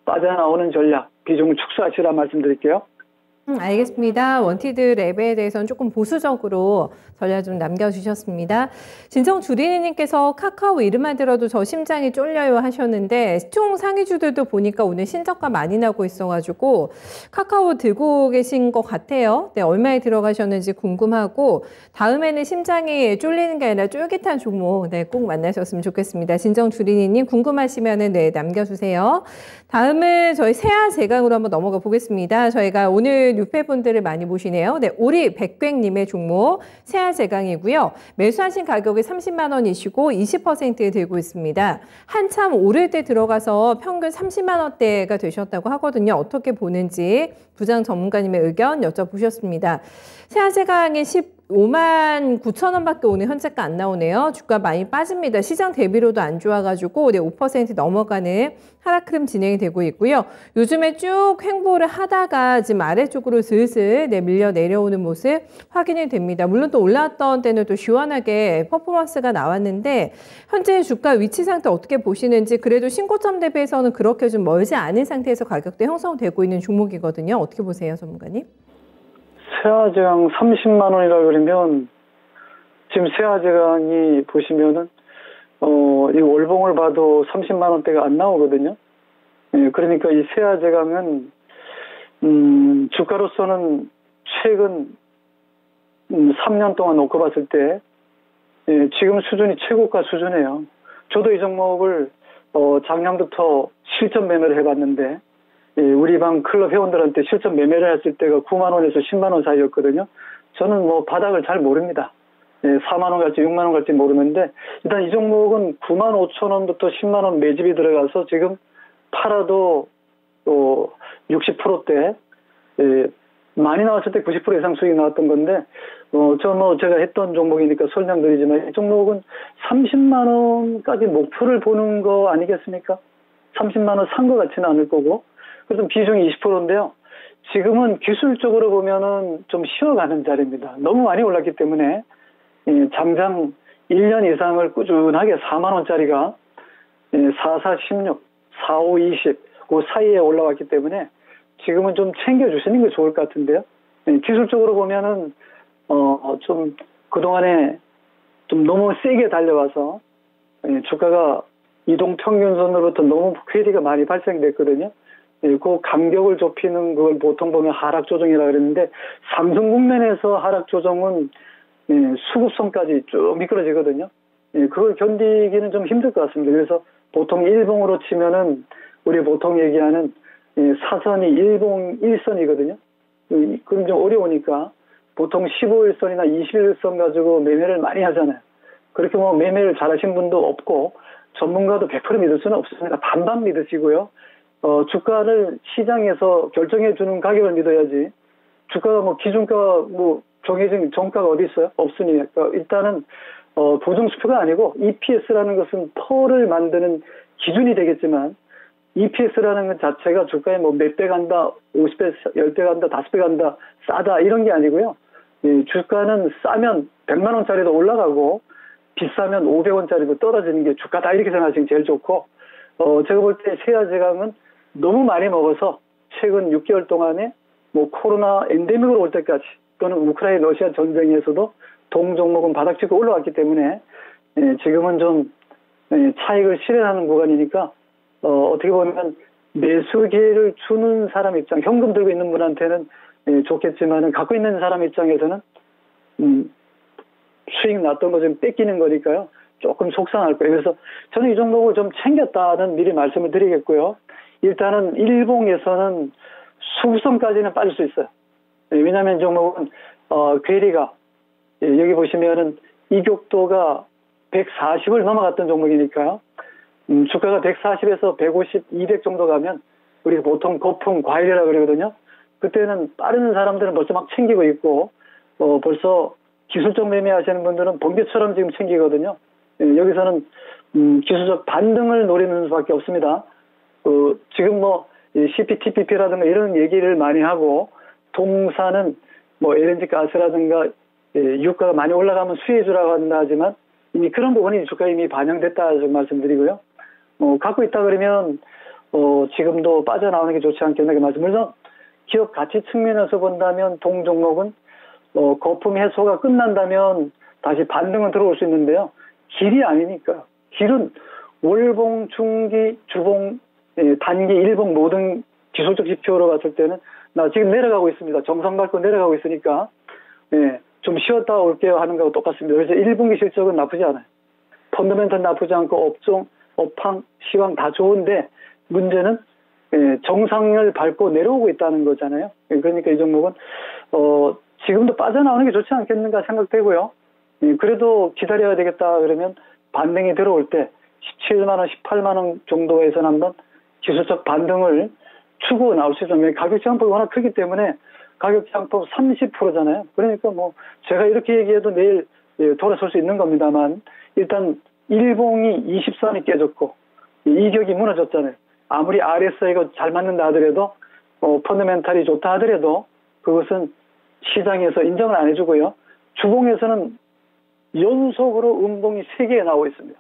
빠져나오는 전략 비중을 축소하시라 말씀드릴게요. 알겠습니다. 원티드 랩에 대해서는 조금 보수적으로 전략 좀 남겨주셨습니다. 진정 주린이님께서 카카오 이름만 들어도 저 심장이 쫄려요 하셨는데 시총 상위주들도 보니까 오늘 신저가 많이 나고 있어가지고 카카오 들고 계신 것 같아요. 네, 얼마에 들어가셨는지 궁금하고 다음에는 심장이 쫄리는 게 아니라 쫄깃한 종목 네, 꼭 만나셨으면 좋겠습니다. 진정 주린이님 궁금하시면은 네, 남겨주세요. 다음은 저희 세아 제강으로 한번 넘어가 보겠습니다. 저희가 오늘 유패분들을 많이 보시네요. 네, 오리 백괭님의 종목 세아 제강이고요. 매수하신 가격이 30만 원이시고 20% 들고 있습니다. 한참 오를 때 들어가서 평균 30만 원대가 되셨다고 하거든요. 어떻게 보는지 부장 전문가님의 의견 여쭤보셨습니다. 세아 제강이 15만 9천 원밖에 오늘 현재가 안 나오네요. 주가 많이 빠집니다. 시장 대비로도 안 좋아가지고 네, 5% 넘어가는 하락 흐름 진행이 되고 있고요. 요즘에 쭉 횡보를 하다가 지금 아래쪽으로 슬슬 네, 밀려 내려오는 모습 확인이 됩니다. 물론 또 올라왔던 때는 또 시원하게 퍼포먼스가 나왔는데 현재 주가 위치 상태 어떻게 보시는지 그래도 신고점 대비해서는 그렇게 좀 멀지 않은 상태에서 가격대 형성되고 있는 종목이거든요. 어떻게 보세요, 전문가님? 세아제강 30만 원이라 그러면 지금 세아제강이 보시면은 이 월봉을 봐도 30만 원대가 안 나오거든요. 예, 그러니까 이 세아제강은 주가로서는 최근 3년 동안 놓고 봤을 때 예, 지금 수준이 최고가 수준이에요. 저도 이 종목을 작년부터 실전 매매를 해봤는데 예, 우리 방 클럽 회원들한테 실전 매매를 했을 때가 9만 원에서 10만 원 사이였거든요. 저는 뭐 바닥을 잘 모릅니다. 예, 4만 원 갈지 6만 원 갈지 모르는데 일단 이 종목은 9만 5천 원부터 10만 원 매집이 들어가서 지금 팔아도 60%대 예, 많이 나왔을 때 90% 이상 수익이 나왔던 건데 제가 했던 종목이니까 설명드리지만 이 종목은 30만 원까지 목표를 보는 거 아니겠습니까? 30만 원 산 거 같지는 않을 거고 그래서 비중이 20%인데요. 지금은 기술적으로 보면은 좀 쉬어가는 자리입니다. 너무 많이 올랐기 때문에 장장 1년 이상을 꾸준하게 4만 원짜리가 44, 16, 45, 20 그 사이에 올라왔기 때문에 지금은 좀 챙겨주시는 게 좋을 것 같은데요. 기술적으로 보면은 좀 그동안에 좀 너무 세게 달려와서 주가가 이동 평균선으로부터 너무 퀘리가 많이 발생됐거든요. 그 간격을 좁히는 걸 보통 보면 하락 조정이라 그랬는데 삼성 국면에서 하락 조정은 수급선까지 쭉 미끄러지거든요. 그걸 견디기는 좀 힘들 것 같습니다. 그래서 보통 일봉으로 치면은 우리 보통 얘기하는 사선이 일봉 1선이거든요. 그럼 좀 어려우니까 보통 15일선이나 21일선 가지고 매매를 많이 하잖아요. 그렇게 뭐 매매를 잘하신 분도 없고 전문가도 100% 믿을 수는 없습니다. 반반 믿으시고요. 주가를 시장에서 결정해 주는 가격을 믿어야지. 주가가 뭐 기준가 뭐 정해진 정가가 어디 있어요? 없으니까 일단은 보증수표가 아니고 EPS라는 것은 퍼를 만드는 기준이 되겠지만 EPS라는 것 자체가 주가에 뭐 몇 배 간다, 50배, 10배 간다, 5배 간다, 싸다 이런 게 아니고요. 주가는 싸면 100만 원짜리도 올라가고 비싸면 500원짜리도 떨어지는 게 주가다 이렇게 생각하시면 제일 좋고 제가 볼 때 세아제강은 너무 많이 먹어서 최근 6개월 동안에 뭐 코로나 엔데믹으로 올 때까지 또는 우크라이나 러시아 전쟁에서도 동 종목은 바닥치고 올라왔기 때문에 지금은 좀 차익을 실현하는 구간이니까 어떻게 보면 매수 기회를 주는 사람 입장, 현금 들고 있는 분한테는 좋겠지만은 갖고 있는 사람 입장에서는 수익 났던 거 좀 뺏기는 거니까요. 조금 속상할 거예요. 그래서 저는 이 종목을 좀 챙겼다는 미리 말씀을 드리겠고요. 일단은 일봉에서는 수급선까지는 빠질 수 있어요. 왜냐하면 이 종목은 괴리가 여기 보시면은 이격도가 140을 넘어갔던 종목이니까요. 주가가 140에서 150, 200 정도 가면 우리가 보통 거품 과일이라고 그러거든요. 그때는 빠른 사람들은 벌써 막 챙기고 있고 벌써 기술적 매매하시는 분들은 번개처럼 지금 챙기거든요. 여기서는 기술적 반등을 노리는 수밖에 없습니다. 지금 뭐 CPTPP라든가 이런 얘기를 많이 하고 동사는 뭐 LNG 가스라든가 유가가 많이 올라가면 수혜주라고 한다 하지만 이미 그런 부분이 주가에 이미 반영됐다 좀 말씀드리고요. 갖고 있다 그러면 지금도 빠져나오는 게 좋지 않겠나 그 말씀. 물론 기업 가치 측면에서 본다면 동종목은 거품 해소가 끝난다면 다시 반등은 들어올 수 있는데요. 길이 아니니까. 길은 월봉, 중기, 주봉, 단기, 일봉 모든 기술적 지표로 봤을 때는 나 지금 내려가고 있습니다. 정상 밟고 내려가고 있으니까 좀 쉬었다 올게요 하는 거하고 똑같습니다. 그래서 1분기 실적은 나쁘지 않아요. 펀더멘털 나쁘지 않고 업종, 업황, 시황 다 좋은데 문제는 정상을 밟고 내려오고 있다는 거잖아요. 그러니까 이 종목은 지금도 빠져나오는 게 좋지 않겠는가 생각되고요. 그래도 기다려야 되겠다 그러면 반등이 들어올 때 17만 원, 18만 원 정도에서는 한번 기술적 반등을 추구 나올 수 있어요. 가격 저항폭이 워낙 크기 때문에 가격 저항폭 30%잖아요. 그러니까 뭐 제가 이렇게 얘기해도 내일 돌아설 수 있는 겁니다만 일단 일봉이 20선이 깨졌고 이격이 무너졌잖아요. 아무리 RSI가 잘 맞는다 하더라도 펀더멘탈이 좋다 하더라도 그것은 시장에서 인정을 안 해주고요. 주봉에서는 연속으로 음봉이 3개 나오고 있습니다.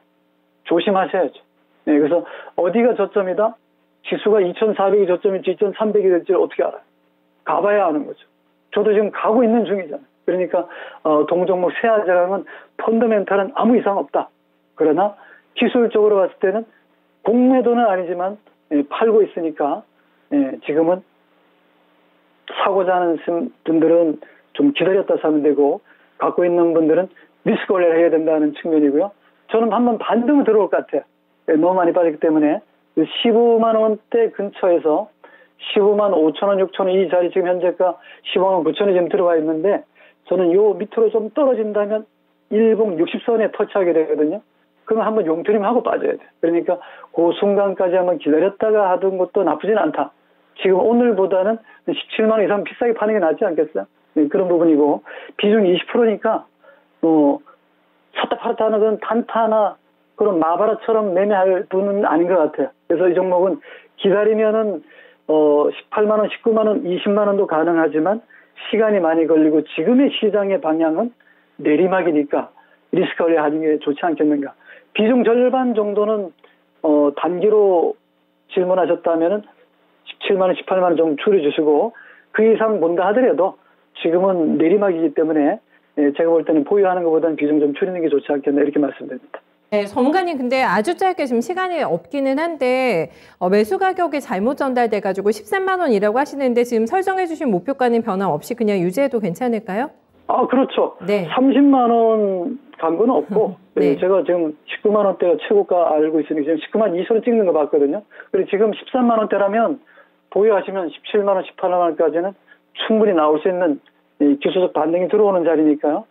조심하셔야죠. 그래서 어디가 저점이다? 지수가 2,400이 저점일지 2,300이 될지 어떻게 알아요? 가봐야 아는 거죠. 저도 지금 가고 있는 중이잖아요. 그러니까 동종목 세아저항은 펀더멘탈은 아무 이상 없다. 그러나 기술적으로 봤을 때는 공매도는 아니지만 팔고 있으니까 지금은 사고자 하는 분들은 좀 기다렸다 사면 되고 갖고 있는 분들은 리스크 관리를 해야 된다는 측면이고요. 저는 한번 반등은 들어올 것 같아요. 너무 많이 빠졌기 때문에 15만 원대 근처에서 15만 5천 원, 6천 원 이 자리 지금 현재가 15만 9천 원이 지금 들어와 있는데 저는 요 밑으로 좀 떨어진다면 일봉 60선에 터치하게 되거든요. 그러면 한번 용트림하고 빠져야 돼요. 그러니까 그 순간까지 한번 기다렸다가 하던 것도 나쁘진 않다. 지금 오늘보다는 17만 원 이상 비싸게 파는 게 낫지 않겠어요? 그런 부분이고 비중이 20%니까 샀다 팔았다 하는 건 단타나 그런 마바라처럼 매매할 분은 아닌 것 같아요. 그래서 이 종목은 기다리면은 18만 원, 19만 원, 20만 원도 가능하지만 시간이 많이 걸리고 지금의 시장의 방향은 내리막이니까 리스크 관리하는 게 좋지 않겠는가. 비중 절반 정도는 단기로 질문하셨다면은 17만 원, 18만 원 정도 줄여주시고 그 이상 본다 하더라도 지금은 내리막이기 때문에 제가 볼 때는 보유하는 것보다는 비중 좀 줄이는 게 좋지 않겠나 이렇게 말씀드립니다. 네, 전문가님 근데 아주 짧게 지금 시간이 없기는 한데 매수 가격이 잘못 전달돼가지고 13만 원이라고 하시는데 지금 설정해 주신 목표가는 변함없이 그냥 유지해도 괜찮을까요? 아 그렇죠. 네. 30만 원 간 건 없고 네. 제가 지금 19만 원대가 최고가 알고 있으니까 지금 19만 2천원 찍는 거 봤거든요. 그리고 지금 13만 원대라면 보유하시면 17만 원, 18만 원까지는 충분히 나올 수 있는 기술적 반등이 들어오는 자리니까요.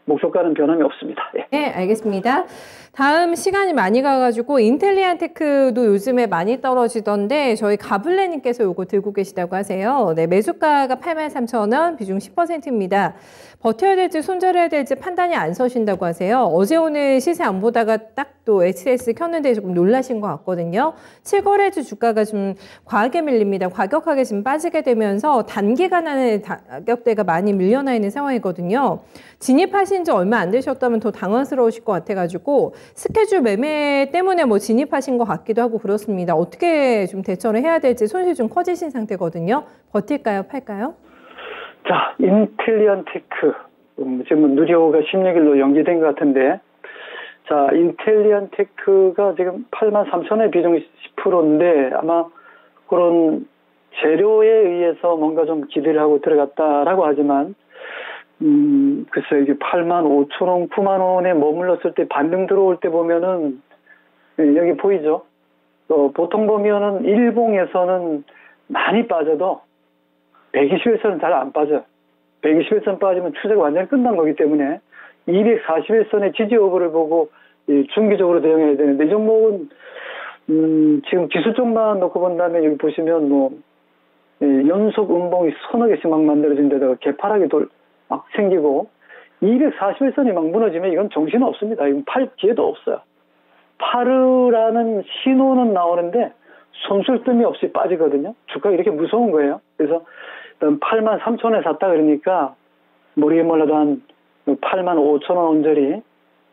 목표가는 변함이 없습니다. 네, 알겠습니다. 다음 시간이 많이 가가지고 인텔리안테크도 요즘에 많이 떨어지던데 저희 가블레님께서 요거 들고 계시다고 하세요. 네, 매수가가 83,000원, 비중 10%입니다. 버텨야 될지 손절해야 될지 판단이 안 서신다고 하세요. 어제 오늘 시세 안 보다가 딱 또 HTS 켰는데 조금 놀라신 것 같거든요. 7거래주 주가가 좀 과하게 밀립니다. 과격하게 지금 빠지게 되면서 단기간에 가격대가 많이 밀려나 있는 상황이거든요. 진입하신 지 얼마 안 되셨다면 더 당황스러우실 것 같아가지고 스케줄 매매 때문에 뭐 진입하신 것 같기도 하고 그렇습니다. 어떻게 좀 대처를 해야 될지 손실 좀 커지신 상태거든요. 버틸까요? 팔까요? 자, 인텔리안테크 지금 누리호가 16일로 연기된 것 같은데 자, 인텔리안테크가 지금 83,000원의 비중이 10%인데 아마 그런 재료에 의해서 뭔가 좀 기대를 하고 들어갔다라고 하지만 글쎄요, 이게 85,000원, 9만원에 머물렀을 때 반등 들어올 때 보면은 여기 보이죠? 보통 보면은 일봉에서는 많이 빠져도 121선은 잘 안 빠져요. 121선 빠지면 추세가 완전히 끝난 거기 때문에 241선의 지지 여부를 보고 중기적으로 대응해야 되는데 이 종목은 지금 기술 쪽만 놓고 본다면 여기 보시면 뭐 연속 음봉이 서너 개씩 막 만들어진 데다가 개파락이 막 생기고 241선이 막 무너지면 이건 정신 없습니다. 이건 팔 기회도 없어요. 파르라는 신호는 나오는데 손쓸 틈이 없이 빠지거든요. 주가가 이렇게 무서운 거예요. 그래서 83,000원에 샀다 그러니까 모르게 몰라도 한 85,000원 언저리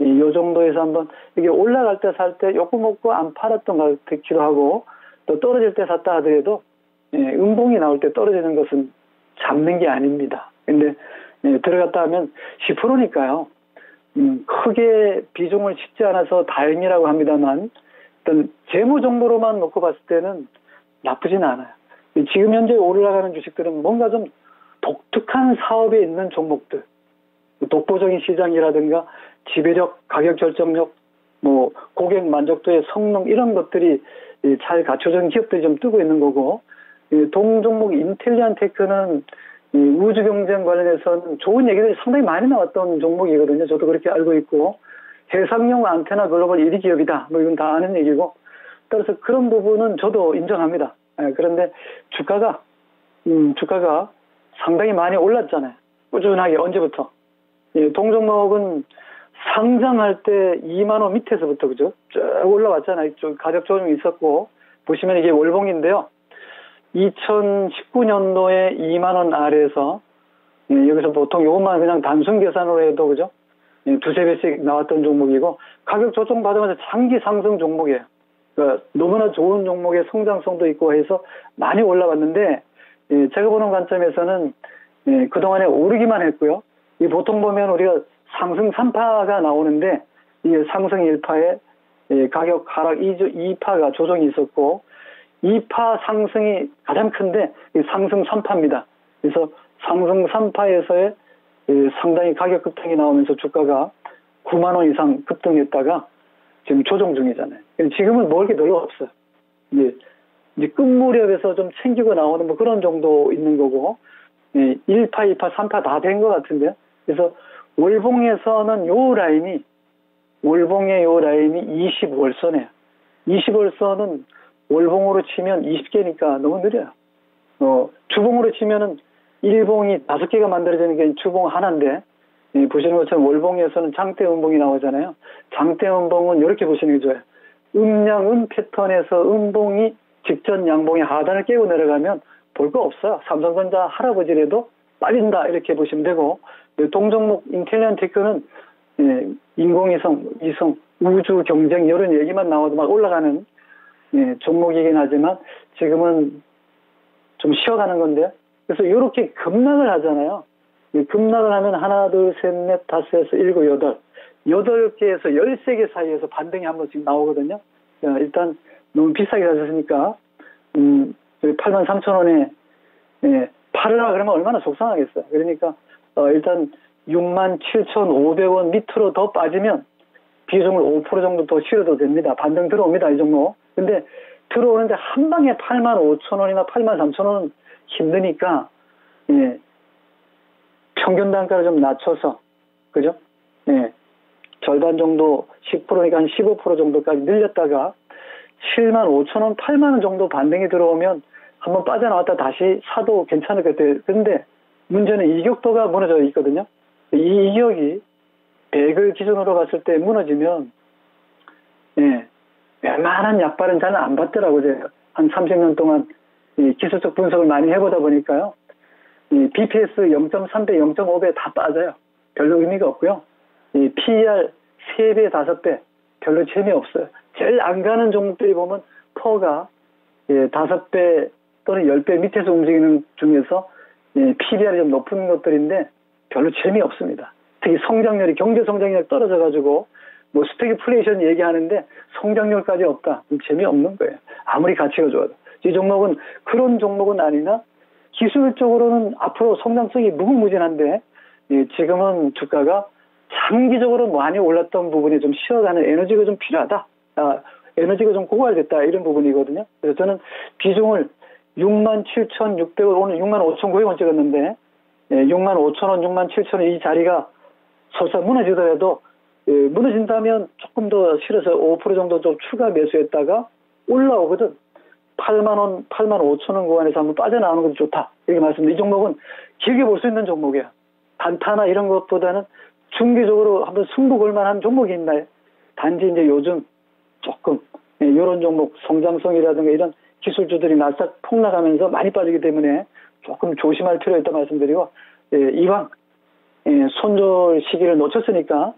이 정도에서 한번 이게 올라갈 때 살 때 욕구 먹고 안 팔았던 것 같기도 하고 또 떨어질 때 샀다 하더라도 음봉이 나올 때 떨어지는 것은 잡는 게 아닙니다. 근데 들어갔다 하면 10%니까요. 크게 비중을 싣지 않아서 다행이라고 합니다만 일단 재무 정보로만 놓고 봤을 때는 나쁘진 않아요. 지금 현재 올라가는 주식들은 뭔가 좀 독특한 사업에 있는 종목들, 독보적인 시장이라든가 지배력, 가격 결정력, 뭐 고객 만족도의 성능 이런 것들이 잘 갖춰진 기업들이 좀 뜨고 있는 거고, 동종목 인텔리안 테크는 우주 경쟁 관련해서는 좋은 얘기들이 상당히 많이 나왔던 종목이거든요. 저도 그렇게 알고 있고, 해상용 안테나 글로벌 1위 기업이다. 뭐 이건 다 아는 얘기고, 따라서 그런 부분은 저도 인정합니다. 그런데 주가가 상당히 많이 올랐잖아요. 꾸준하게 언제부터? 동종목은 상장할 때 2만 원 밑에서부터 그죠? 쭉 올라왔잖아요. 좀 가격 조정이 있었고, 보시면 이게 월봉인데요. 2019년도에 2만 원 아래에서 여기서 보통 요것만 그냥 단순 계산으로 해도 그죠? 두세 배씩 나왔던 종목이고, 가격 조정 받으면서 장기 상승 종목이에요. 그러니까 너무나 좋은 종목의 성장성도 있고 해서 많이 올라왔는데, 제가 보는 관점에서는 그동안에 오르기만 했고요. 보통 보면 우리가 상승 3파가 나오는데, 이게 상승 1파에 가격 하락 2파가 조정이 있었고, 2파 상승이 가장 큰데 상승 3파입니다. 그래서 상승 3파에서의 상당히 가격 급등이 나오면서 주가가 9만 원 이상 급등했다가 지금 조정 중이잖아요. 지금은 먹을 게 별로 없어요. 이제 끝 무렵에서 좀 챙기고 나오는 뭐 그런 정도 있는 거고, 1파, 2파, 3파 다 된 것 같은데요. 그래서 월봉에서는 월봉의 요 라인이 20월선이에요. 20월선은 월봉으로 치면 20개니까 너무 느려요. 주봉으로 치면은 1봉이 5개가 만들어지는 게 주봉 하나인데, 보시는 것처럼 월봉에서는 장대 음봉이 나오잖아요. 장대 음봉은 이렇게 보시는 게 좋아요. 음양 패턴에서 음봉이 직전 양봉의 하단을 깨고 내려가면 볼 거 없어요. 삼성전자 할아버지라도 빠진다 이렇게 보시면 되고, 동종목 인텔리안 테크는 인공위성, 위성, 우주 경쟁 이런 얘기만 나와도 막 올라가는 종목이긴 하지만 지금은 좀 쉬어가는 건데요. 그래서 이렇게 급락을 하잖아요. 급락을 하면 하나, 둘, 셋, 넷, 다섯에서 일곱, 여덟. 8개에서 13개 사이에서 반등이 한 번씩 나오거든요. 일단 너무 비싸게 사셨으니까 83,000원에 팔으라 그러면 얼마나 속상하겠어요. 그러니까 일단 67,500원 밑으로 더 빠지면 비중을 5% 정도 더 실어도 됩니다. 반등 들어옵니다. 이 종목. 근데 들어오는데 한 방에 85,000원이나 83,000원은 힘드니까 평균 단가를 좀 낮춰서 그죠? 절반 정도 10%니까 한 15% 정도까지 늘렸다가 75,000원, 8만원 정도 반등이 들어오면 한번 빠져나왔다 다시 사도 괜찮을 것 같아요. 근데 문제는 이격도가 무너져 있거든요. 이 이격이 100을 기준으로 봤을 때 무너지면 웬만한 약발은 잘 안 받더라고요. 제가 한 30년 동안 기술적 분석을 많이 해보다 보니까요. BPS 0.3배, 0.5배 다 빠져요. 별로 의미가 없고요. PER 3배, 5배 별로 재미없어요. 제일 안 가는 종목들이 보면 퍼가 5배 또는 10배 밑에서 움직이는 중에서 PBR이 좀 높은 것들인데 별로 재미없습니다. 특히 성장률이, 경제 성장률이 떨어져가지고 뭐 스태그플레이션 얘기하는데 성장률까지 없다. 재미없는 거예요. 아무리 가치가 좋아도. 이 종목은 그런 종목은 아니나 기술적으로는 앞으로 성장성이 무궁무진한데 지금은 주가가 장기적으로 많이 올랐던 부분이 좀 쉬어가는 에너지가 좀 필요하다. 에너지가 좀 고갈됐다. 이런 부분이거든요. 그래서 저는 비중을 67,600원, 오늘 65,900원 찍었는데 65,000원, 67,000원 이 자리가 설사 무너지더라도 무너진다면 조금 더 실어서 5% 정도 좀 추가 매수했다가 올라오거든. 8만원, 85,000원 구간에서 한번 빠져나오는 것도 좋다. 이렇게 말씀드립니다. 이 종목은 길게 볼 수 있는 종목이에요. 단타나 이런 것보다는 중기적으로 한번 승부 걸만한 종목이 있나요? 단지 이제 요즘 조금 이런 종목 성장성이라든가 이런 기술주들이 날싹 폭락하면서 많이 빠지기 때문에 조금 조심할 필요가 있다 말씀드리고, 이왕 손절 시기를 놓쳤으니까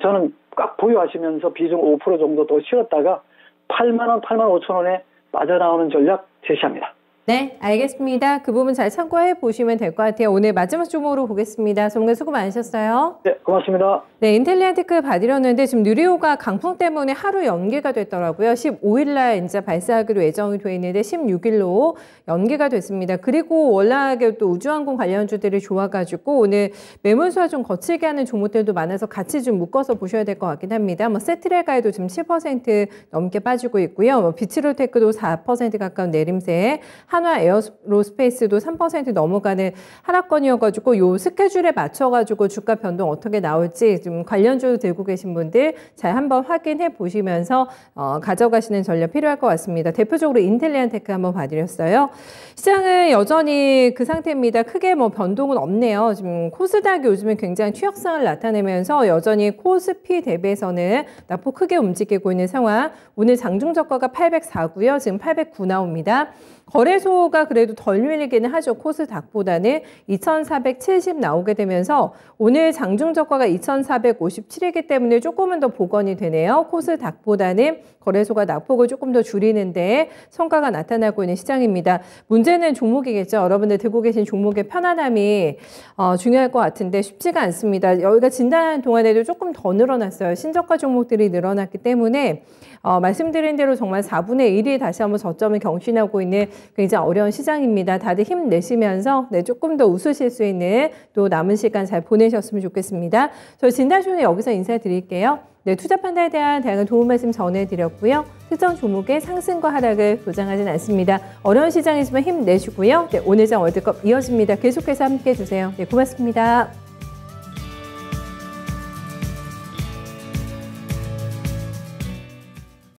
저는 꽉 보유하시면서 비중 5% 정도 더 실었다가 8만원, 85,000원에 빠져나오는 전략 제시합니다. 네, 알겠습니다. 그 부분 잘 참고해 보시면 될 것 같아요. 오늘 마지막 종목으로 보겠습니다. 전문가 수고 많으셨어요. 네, 고맙습니다. 네, 인텔리안테크 받으려는데 지금 누리호가 강풍 때문에 하루 연기가 됐더라고요. 15일 날 이제 발사하기로 예정이 돼 있는데 16일로 연기가 됐습니다. 그리고 워낙에 또 우주항공 관련주들이 좋아가지고 오늘 매물수가 좀 거칠게 하는 종목들도 많아서 같이 좀 묶어서 보셔야 될 것 같긴 합니다. 뭐 세트레가에도 지금 7% 넘게 빠지고 있고요. 뭐 비츠로테크도 4% 가까운 내림세, 한화 에어로스페이스도 3% 넘어가는 하락권이어가지고 요 스케줄에 맞춰가지고 주가 변동 어떻게 나올지 좀 관련주 들고 계신 분들 잘 한번 확인해 보시면서 가져가시는 전략 필요할 것 같습니다. 대표적으로 인텔리안테크 한번 봐드렸어요. 시장은 여전히 그 상태입니다. 크게 뭐 변동은 없네요. 지금 코스닥이 요즘에 굉장히 취약성을 나타내면서 여전히 코스피 대비해서는 낙폭 크게 움직이고 있는 상황. 오늘 장중 저가가 804고요. 지금 809 나옵니다. 거래소가 그래도 덜 밀리기는 하죠. 코스닥보다는 2470 나오게 되면서 오늘 장중 저가가 2457이기 때문에 조금은 더 복원이 되네요. 코스닥보다는 거래소가 낙폭을 조금 더 줄이는데 성과가 나타나고 있는 시장입니다. 문제는 종목이겠죠. 여러분들 들고 계신 종목의 편안함이 중요할 것 같은데 쉽지가 않습니다. 여기가 진단하는 동안에도 조금 더 늘어났어요. 신저가 종목들이 늘어났기 때문에 말씀드린 대로 정말 4분의 1이 다시 한번 저점을 경신하고 있는 굉장히 어려운 시장입니다. 다들 힘내시면서 조금 더 웃으실 수 있는 또 남은 시간 잘 보내셨으면 좋겠습니다. 저희 진단쇼는 여기서 인사드릴게요. 네, 투자 판단에 대한 다양한 도움 말씀 전해드렸고요. 특정 종목의 상승과 하락을 보장하진 않습니다. 어려운 시장이지만 힘내시고요. 네, 오늘 장 월드컵 이어집니다. 계속해서 함께해 주세요. 네, 고맙습니다.